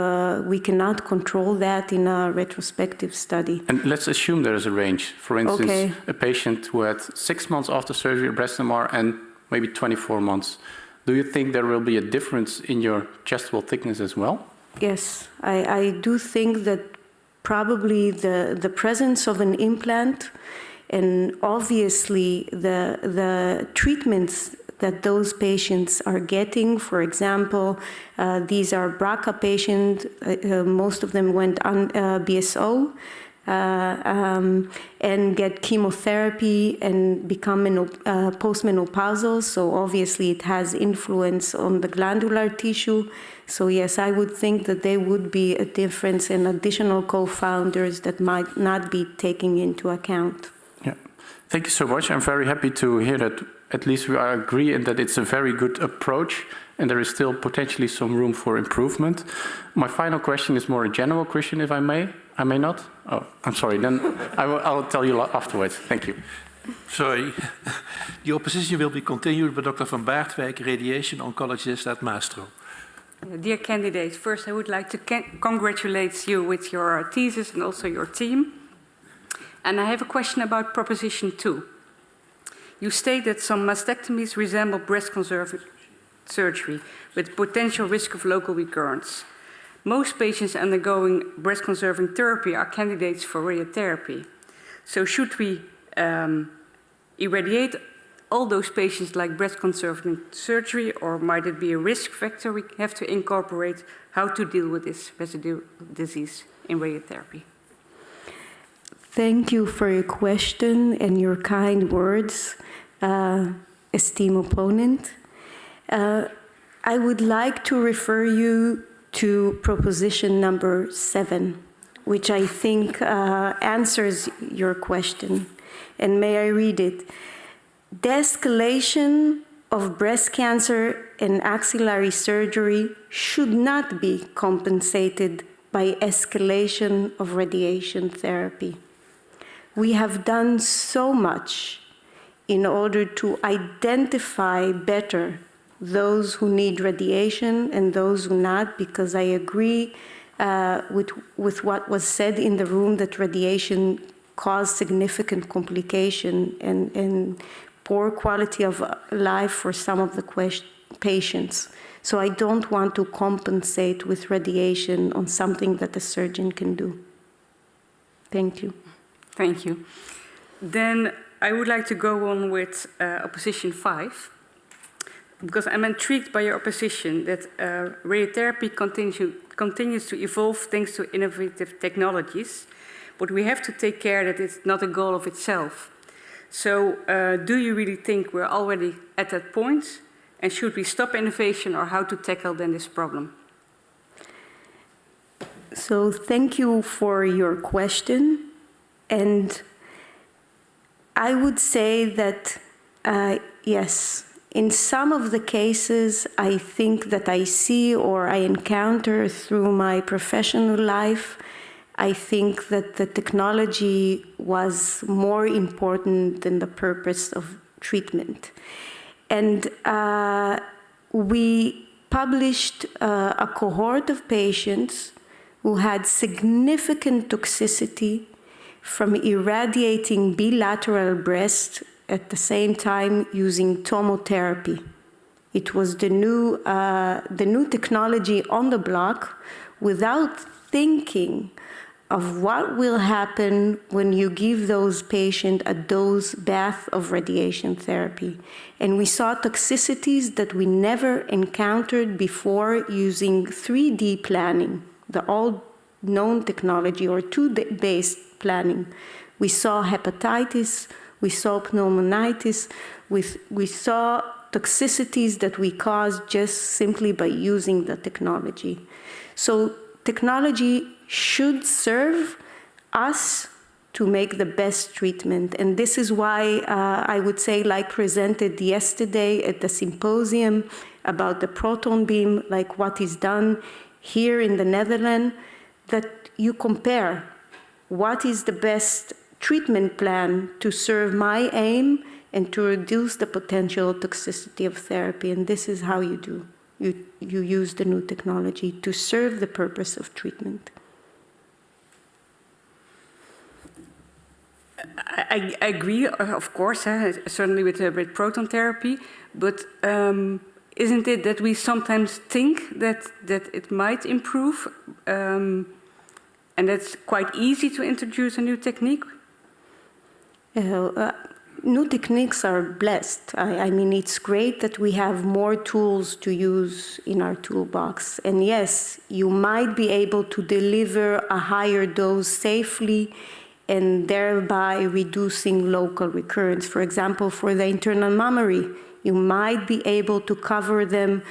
we cannot control that in a retrospective study. And let's assume there is a range. For instance, okay. A patient who had 6 months after surgery, breast MR, and maybe 24 months. Do you think there will be a difference in your chest wall thickness as well? Yes, I do think that probably the presence of an implant and obviously the treatments that those patients are getting, for example, these are BRCA patients, most of them went on BSO, and get chemotherapy and become postmenopausal. So obviously it has influence on the glandular tissue. So yes, I would think that there would be a difference in additional co-founders that might not be taken into account. Yeah, thank you so much. I'm very happy to hear that at least we agree and that it's a very good approach and there is still potentially some room for improvement. My final question is more a general question, if I may. I may not? Oh, I'm sorry. Then I will tell you afterwards. Thank you. Sorry. The opposition will be continued by Dr. van Baartwijk, radiation oncologist at Maastricht. Dear candidates, first I would like to congratulate you with your thesis and also your team. And I have a question about Proposition 2. You state that some mastectomies resemble breast conserving surgery with potential risk of local recurrence. Most patients undergoing breast conserving therapy are candidates for radiotherapy. So should we irradiate all those patients like breast conserving surgery, or might it be a risk factor we have to incorporate how to deal with this residual disease in radiotherapy? Thank you for your question and your kind words, esteemed opponent. I would like to refer you to proposition number 7, which I think answers your question. And may I read it? De-escalation of breast cancer and axillary surgery should not be compensated by escalation of radiation therapy. We have done so much in order to identify better those who need radiation and those who not, because I agree with what was said in the room that radiation caused significant complication and poor quality of life for some of the patients. So I don't want to compensate with radiation on something that a surgeon can do. Thank you. Thank you. Then I would like to go on with opposition 5, because I'm intrigued by your opposition that radiotherapy continues to evolve thanks to innovative technologies, but we have to take care that it's not a goal of itself. So do you really think we're already at that point? And should we stop innovation, or how to tackle then this problem? So thank you for your question. And I would say that, yes, in some of the cases I think that I see or I encounter through my professional life, I think that the technology was more important than the purpose of treatment. And we published a cohort of patients who had significant toxicity from irradiating bilateral breast at the same time using tomotherapy. It was the new technology on the block without thinking of what will happen when you give those patients a dose bath of radiation therapy. And we saw toxicities that we never encountered before using 3D planning, the old known technology, or 2D-based planning. We saw hepatitis, we saw pneumonitis, we saw toxicities that we caused just simply by using the technology. So technology should serve us to make the best treatment. And this is why I would say, like presented yesterday at the symposium about the proton beam, like what is done here in the Netherlands, that you compare what is the best treatment plan to serve my aim and to reduce the potential toxicity of therapy. And this is how you do. You use the new technology to serve the purpose of treatment. I agree, of course, certainly with proton therapy, but isn't it that we sometimes think that it might improve, and that's quite easy to introduce a new technique? New techniques are blessed. I mean, it's great that we have more tools to use in our toolbox. And yes, you might be able to deliver a higher dose safely and thereby reducing local recurrence. For example, for the internal mammary, you might be able to cover them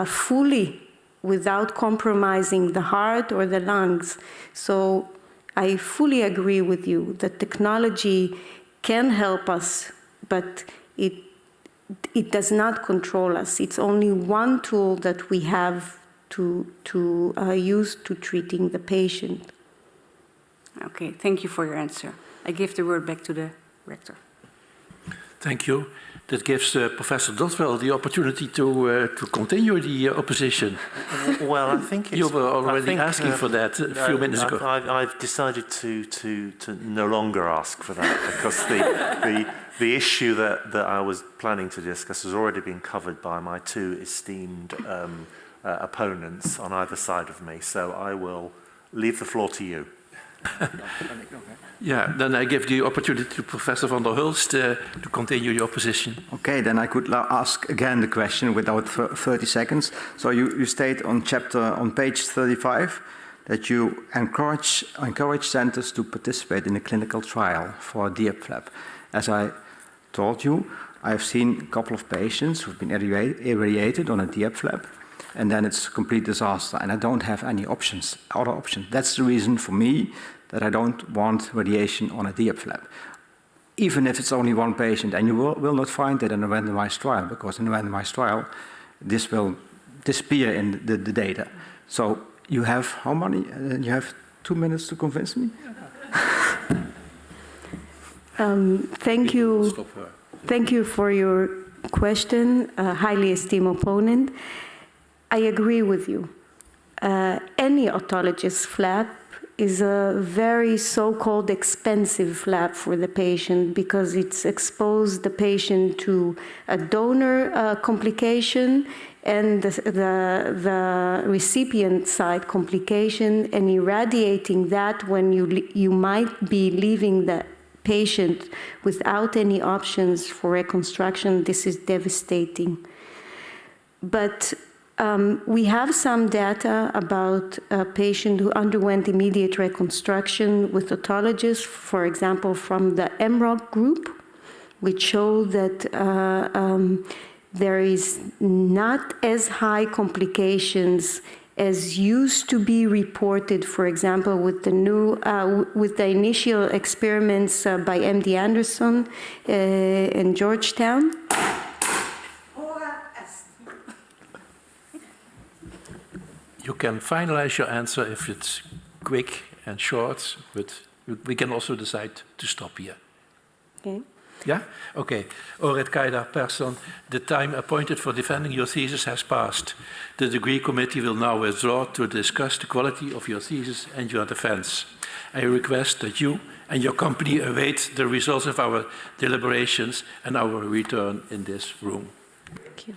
fully without compromising the heart or the lungs. So I fully agree with you that technology can help us, but it does not control us. It's only one tool that we have to use to treating the patient. Okay, thank you for your answer. I give the word back to the rector. Thank you. That gives Professor Dotwell the opportunity to continue the opposition. Well, I think it's, you were already asking for that a few minutes ago. I've decided to no longer ask for that, because the issue that I was planning to discuss has already been covered by my two esteemed opponents on either side of me. So I will leave the floor to you. Yeah, then I give the opportunity to Professor van der Hulst to continue your opposition. Okay, then I could ask again the question without 30 seconds. So you state on page 35 that you encourage centers to participate in a clinical trial for a DIAP flap. As I told you, I've seen a couple of patients who've been irradiated on a DIAP flap, and then it's a complete disaster, and I don't have any other options. That's the reason for me that I don't want radiation on a DIAP flap. Even if it's only one patient, and you will not find it in a randomized trial, because in a randomized trial, this will disappear in the data. So you have how many? You have 2 minutes to convince me? Thank you. Thank you for your question, highly esteemed opponent. I agree with you. Any autologous flap is a very so-called expensive flap for the patient because it's exposed the patient to a donor complication and the recipient side complication, and irradiating that when you might be leaving the patient without any options for reconstruction. This is devastating. But we have some data about a patient who underwent immediate reconstruction with autologous, for example, from the MROC group, which show that there is not as high complications as used to be reported, for example, with the with the initial experiments by MD Anderson in Georgetown. You can finalize your answer if it's quick and short, but we can also decide to stop here. Okay. Yeah? Okay. Orit Kaidar-Person, the time appointed for defending your thesis has passed. The degree committee will now withdraw to discuss the quality of your thesis and your defense. I request that you and your company await the results of our deliberations and our return in this room. Thank you.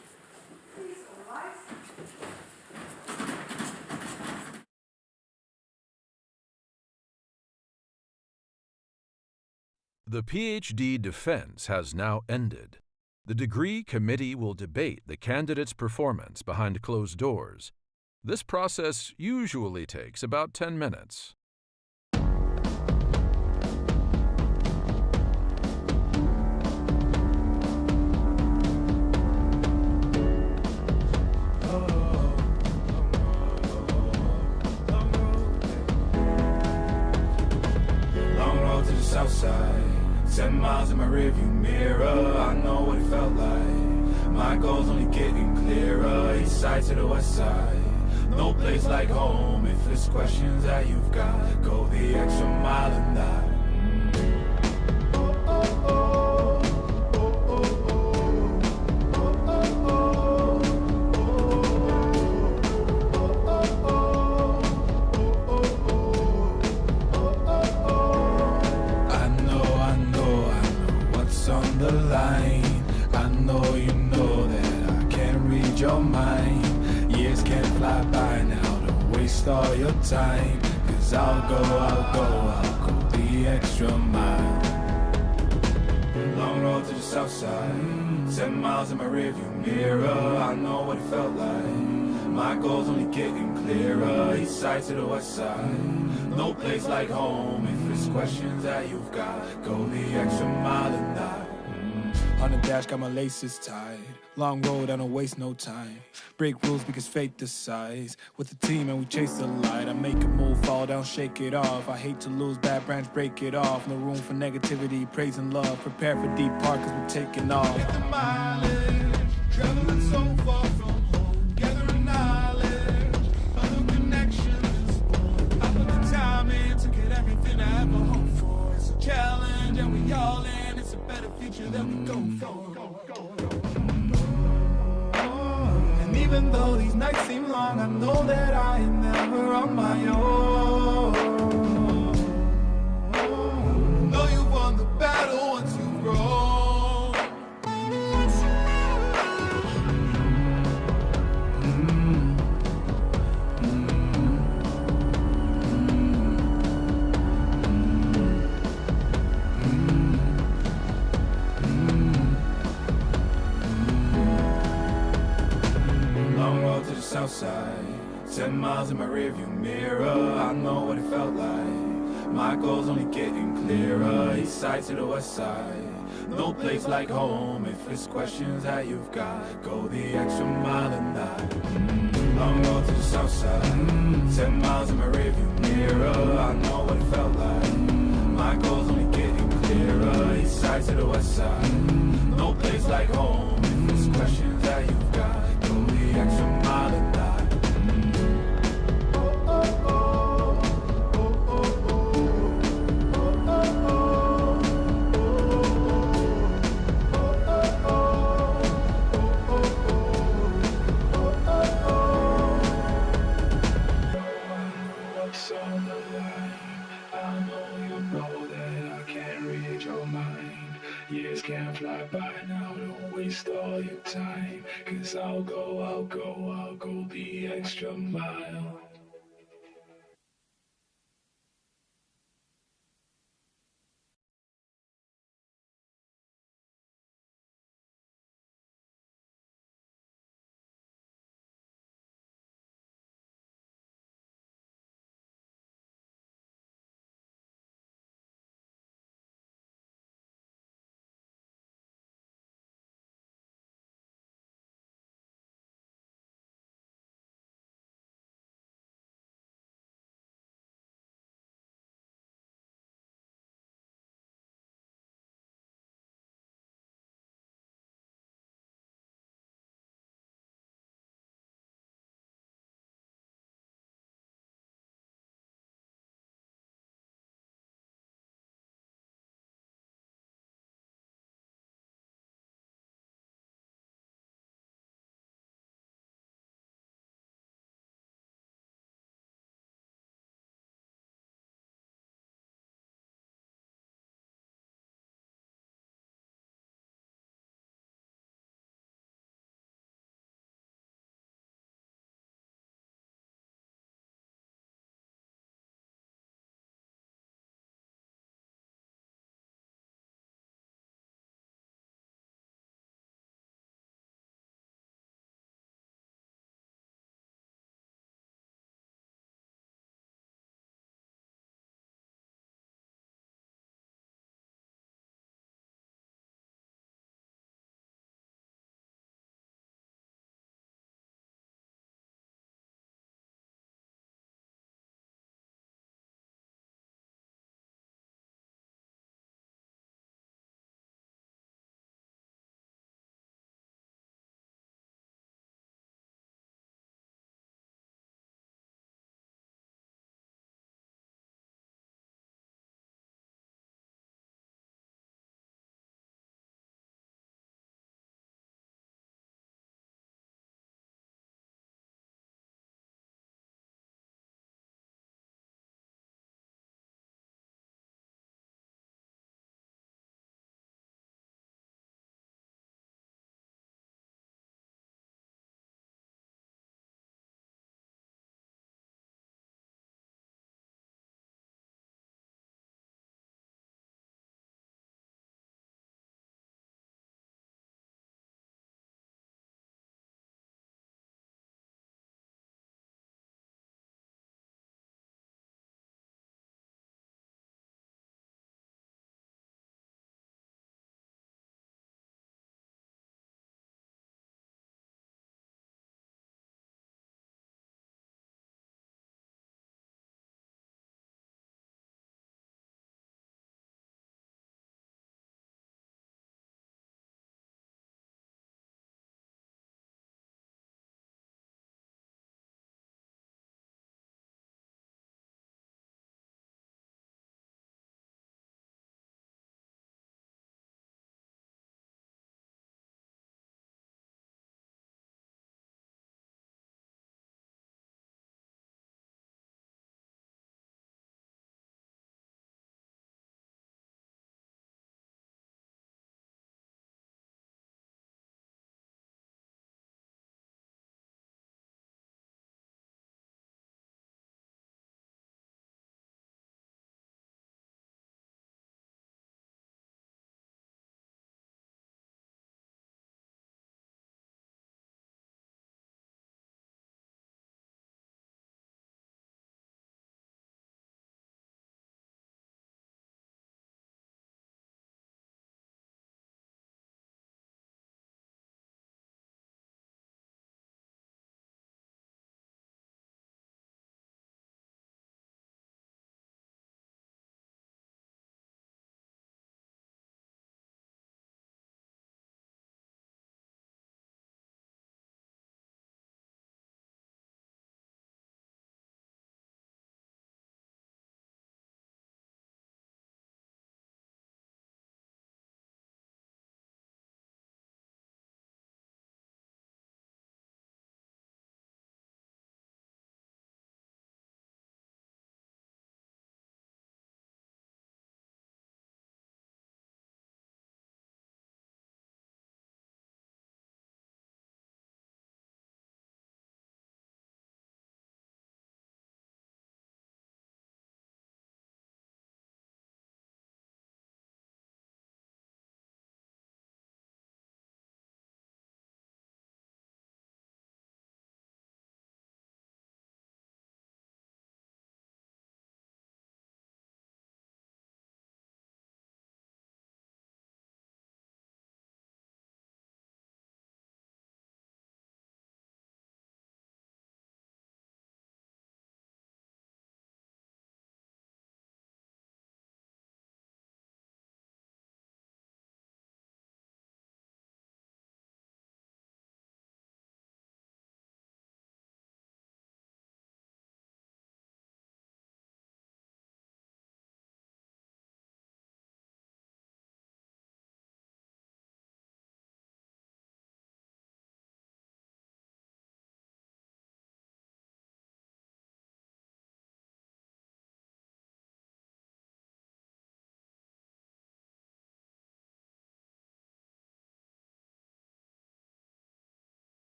The PhD defense has now ended. The degree committee will debate the candidate's performance behind closed doors. This process usually takes about 10 minutes. Long road to the south side. 7 miles in my rearview mirror, I know what it felt like. My goals only getting clearer, east side to the west side. No place like home, if there's questions that you've got, go the extra mile and that. On the line, I know you know that I can't read your mind. Years can't fly by now, don't waste all your time. Cause I'll go the extra mile. Long road to the south side, 7 miles in my rearview mirror, I know what it felt like. My goals only getting clearer, east side to the west side. No place like home, if it's questions that you've got, go the extra mile and that. On the dash, got my laces tied. Long road, I don't waste no time. Break rules because fate decides. With the team and we chase the light. I make a move, fall down, shake it off. I hate to lose, bad branch, break it off. No room for negativity, praise and love. Prepare for deep part cause we're taking off. Take the mileage, traveling so far from home. Gathering knowledge, other connections. I put the time in to get everything I ever hoped for. It's a challenge and we all in. Better future that we go for. And even though these nights seem long, I know that I am never on my own. Know you've won the battle once you've grown. South side, 10 miles in my rearview mirror, I know what it felt like. My goals only getting clearer, east side to the west side. No place like home, if it's questions that you've got, go the extra mile and that. Long road to the south side, 10 miles in my rearview mirror, I know what it felt like. My goals only getting clearer, east side to the west side. No place like home, if it's questions that you've got, go the extra mile and that. what's on the line. I know you know that I can't read your mind. Years can't fly by now, don't waste all your time. 'Cause I'll go the extra mile.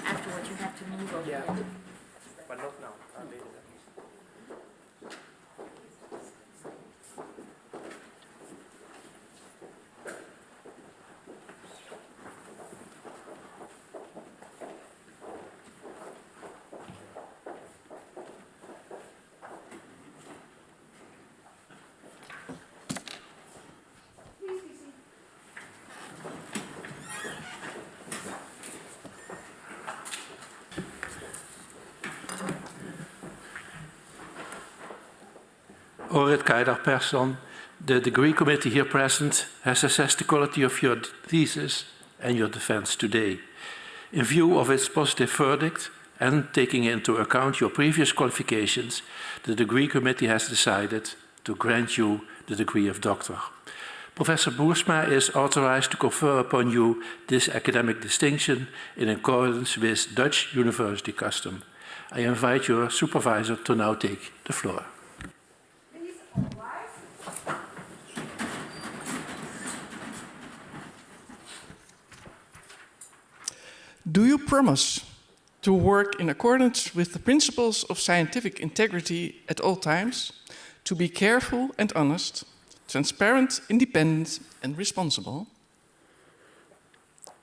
Afterwards, you have to move over. Yeah, but not now. Orit Kaidar-Person, the degree committee here present has assessed the quality of your thesis and your defense today. In view of its positive verdict and taking into account your previous qualifications, the degree committee has decided to grant you the degree of doctor. Professor Boersma is authorized to confer upon you this academic distinction in accordance with Dutch university custom. I invite your supervisor to now take the floor. Do you promise to work in accordance with the principles of scientific integrity at all times, to be careful and honest, transparent, independent, and responsible?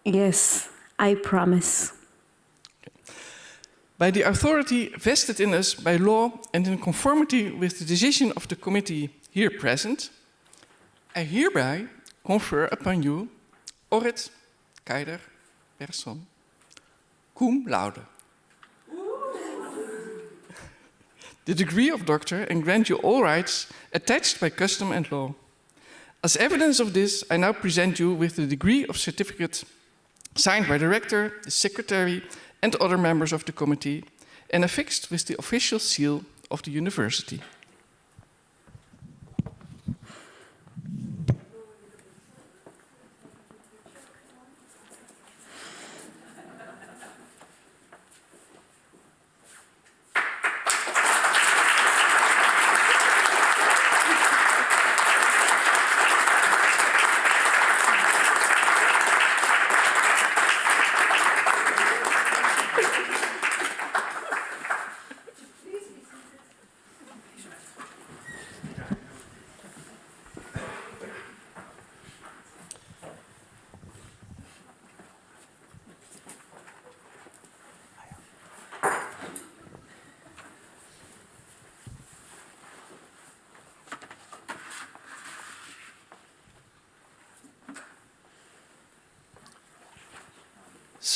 Yes, I promise. By the authority vested in us by law and in conformity with the decision of the committee here present, I hereby confer upon you, Orit Kaidar-Person, cum laude, the degree of doctor, and grant you all rights attached by custom and law. As evidence of this, I now present you with the degree of certificate signed by the rector, the secretary, and other members of the committee, and affixed with the official seal of the university.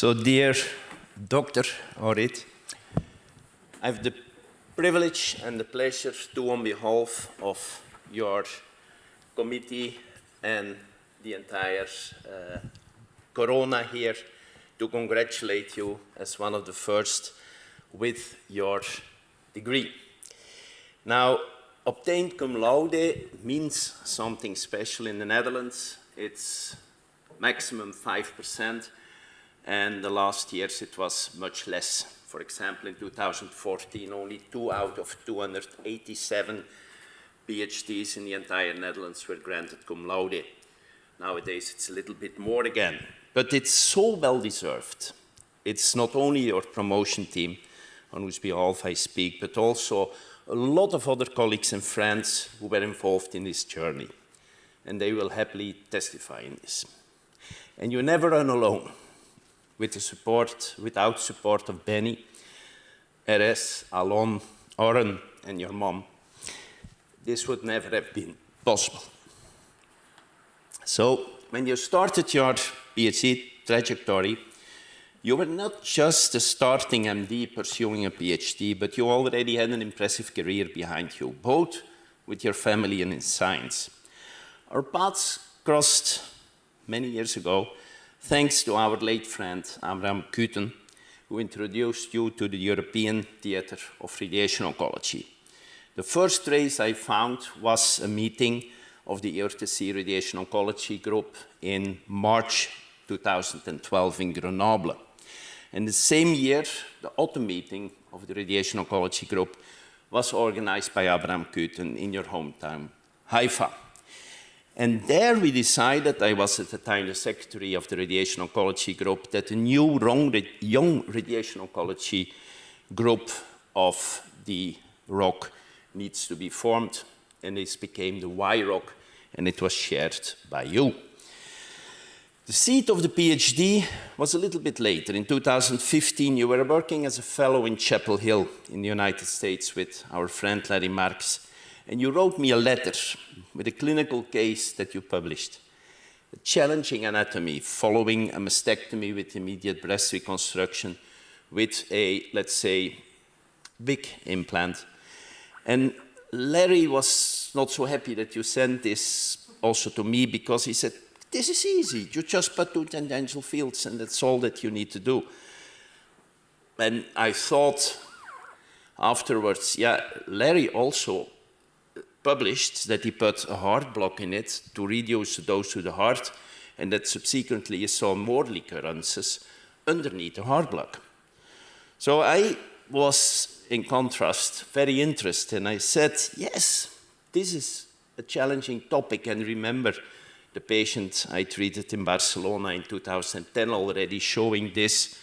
So, dear Dr. Orit, I have the privilege and the pleasure to, on behalf of your committee and the entire Corona here, to congratulate you as one of the first with your degree. Now, obtained cum laude means something special in the Netherlands. It's maximum 5%. And the last years it was much less. For example, in 2014, only 2 out of 287 PhDs in the entire Netherlands were granted cum laude. Nowadays it's a little bit more again. But it's so well deserved. It's not only your promotion team, on whose behalf I speak, but also a lot of other colleagues and friends who were involved in this journey. And they will happily testify in this. And you never run alone. Without support of Benny, RS, Alon, Oren, and your mom, this would never have been possible. So, when you started your PhD trajectory, you were not just a starting MD pursuing a PhD, but you already had an impressive career behind you, both with your family and in science. Our paths crossed many years ago, thanks to our late friend, Abraham Kuyten, who introduced you to the European Theatre of Radiation Oncology. The first trace I found was a meeting of the ERTC Radiation Oncology Group in March 2012 in Grenoble. And the same year, the autumn meeting of the Radiation Oncology Group was organized by Abraham Kuyten in your hometown, Haifa. And there we decided, I was at the time the secretary of the radiation oncology group, that a new young radiation oncology group of the ROC needs to be formed, and this became the YROC, and it was shared by you. The seat of the PhD was a little bit later. In 2015, you were working as a fellow in Chapel Hill in the United States with our friend Larry Marks, and you wrote me a letter with a clinical case that you published. A challenging anatomy following a mastectomy with immediate breast reconstruction with a, let's say, big implant. And Larry was not so happy that you sent this also to me, because he said, this is easy. You just put two tangential fields and that's all that you need to do. And I thought afterwards, yeah, Larry also published that he put a heart block in it to reduce the dose to the heart, and that subsequently he saw more recurrences underneath the heart block. So I was, in contrast, very interested, and I said, yes, this is a challenging topic. And remember the patient I treated in Barcelona in 2010 already, showing this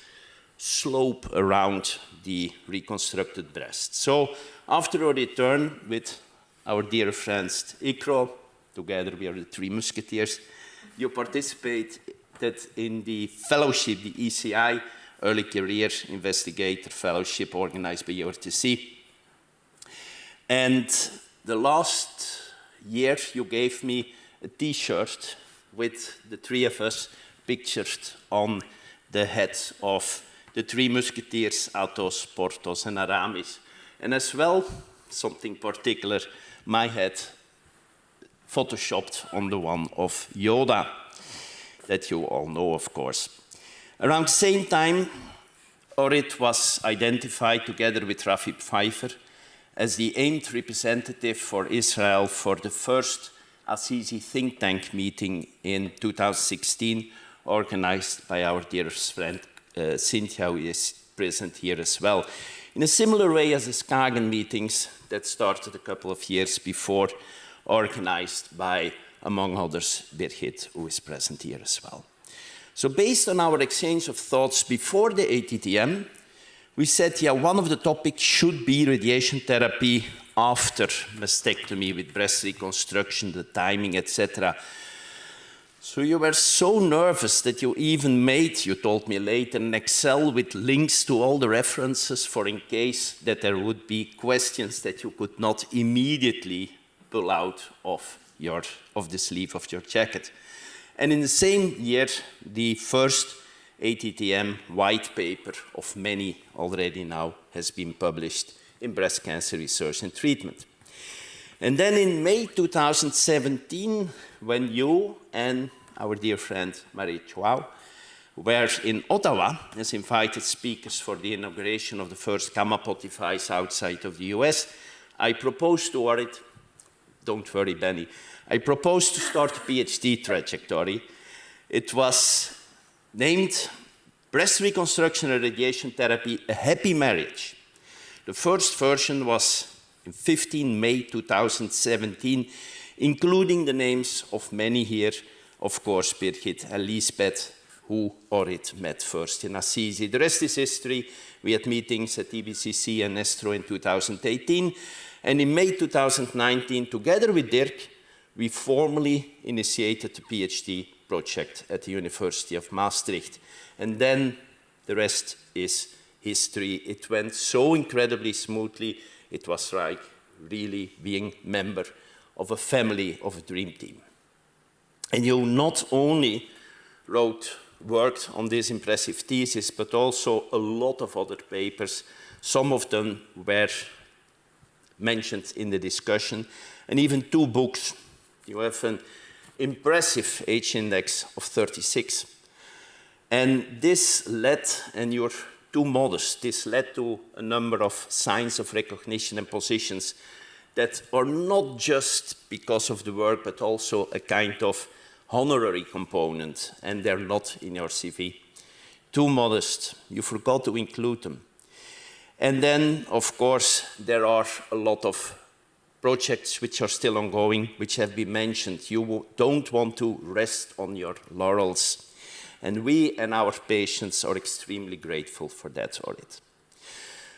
slope around the reconstructed breast. So after a return with our dear friends ICRO, together we are the Three Musketeers, you participated in the fellowship, the ECI, Early Career Investigator Fellowship organized by EORTC. And the last year you gave me a t-shirt with the three of us pictured on the heads of the Three Musketeers, Athos, Porthos and Aramis. And as well, something particular, my head photoshopped on the one of Yoda, that you all know, of course. Around the same time, Orit was identified together with Rafi Pfeiffer as the aimed representative for Israel for the first Assisi think tank meeting in 2016, organized by our dearest friend Cynthia, who is present here as well. In a similar way as the Skagen meetings that started a couple of years before, organized by, among others, Birgit, who is present here as well. So based on our exchange of thoughts before the ATTM, we said, yeah, one of the topics should be radiation therapy after mastectomy with breast reconstruction, the timing, etc. So you were so nervous that you even made, you told me later, an Excel with links to all the references for in case that there would be questions that you could not immediately pull out of the sleeve of your jacket. And in the same year, the first ATTM white paper of many already now has been published in breast cancer research and treatment. And then in May 2017, when you and our dear friend Marie Chouao were in Ottawa as invited speakers for the inauguration of the first gamma pot device outside of the US, I proposed to Orit, don't worry, Benny, I proposed to start a PhD trajectory. It was named Breast Reconstruction and Radiation Therapy, a Happy Marriage. The first version was in 15 May 2017, including the names of many here, of course, Birgit and Lisbeth, who Orit met first in Assisi. The rest is history. We had meetings at EBCC and Nestro in 2018, and in May 2019, together with Dirk, we formally initiated the PhD project at the University of Maastricht. And then the rest is history. It went so incredibly smoothly. It was like really being a member of a family, of a dream team. And you not only worked on this impressive thesis, but also a lot of other papers. Some of them were mentioned in the discussion, and even 2 books. You have an impressive age index of 36. And this led, and you're too modest, this led to a number of signs of recognition and positions that are not just because of the work, but also a kind of honorary component, and they're not in your CV. Too modest, you forgot to include them. And then, of course, there are a lot of projects which are still ongoing, which have been mentioned. You don't want to rest on your laurels. And we and our patients are extremely grateful for that, Orit.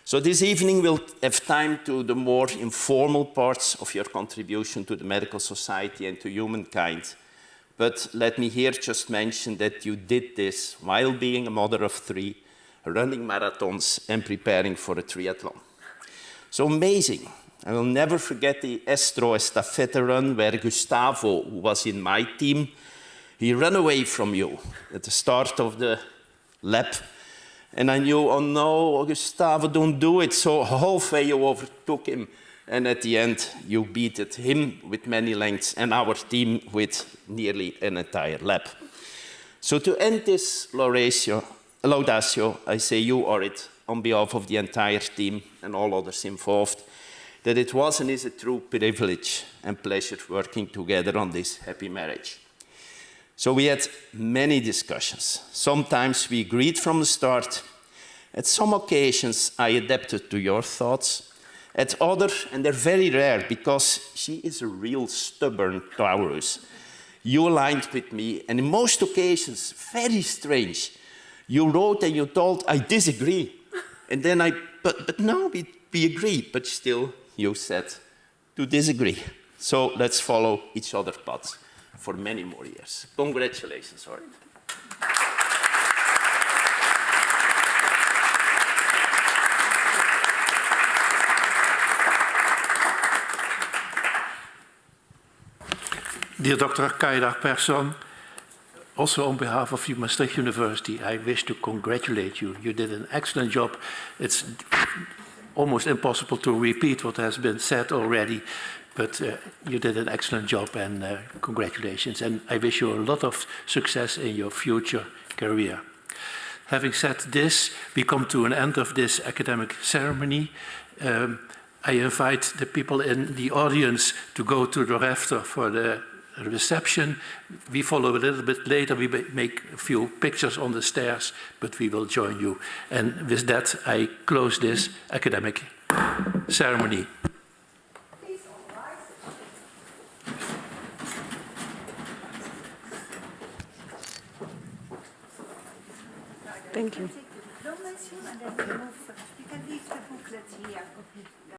So this evening we'll have time to the more informal parts of your contribution to the medical society and to humankind. But let me here just mention that you did this while being a mother of 3, running marathons and preparing for a triathlon. So amazing. I will never forget the Estro Estafette run where Gustavo, who was in my team, he ran away from you at the start of the lap. And I knew, oh no, Gustavo, don't do it. So halfway you overtook him. And at the end, you beat him with many lengths and our team with nearly an entire lap. So to end this laudatio, I say you, Orit, on behalf of the entire team and all others involved, that it was and is a true privilege and pleasure working together on this happy marriage. So we had many discussions. Sometimes we agreed from the start. At some occasions, I adapted to your thoughts. At others, and they're very rare because she is a real stubborn Taurus, you aligned with me, and in most occasions, very strange. You wrote and you told, I disagree. And then but no, we agree, but still you said to disagree. So let's follow each other's paths for many more years. Congratulations, Orit. Dear Dr. Kaidar-Person, also on behalf of Maastricht University, I wish to congratulate you. You did an excellent job. It's almost impossible to repeat what has been said already, but you did an excellent job, and congratulations. And I wish you a lot of success in your future career. Having said this, we come to an end of this academic ceremony. I invite the people in the audience to go to the rafter for the reception. We follow a little bit later. We make a few pictures on the stairs, but we will join you. And with that, I close this academic ceremony. Thank you. Don't mention, and then you can leave the booklet here.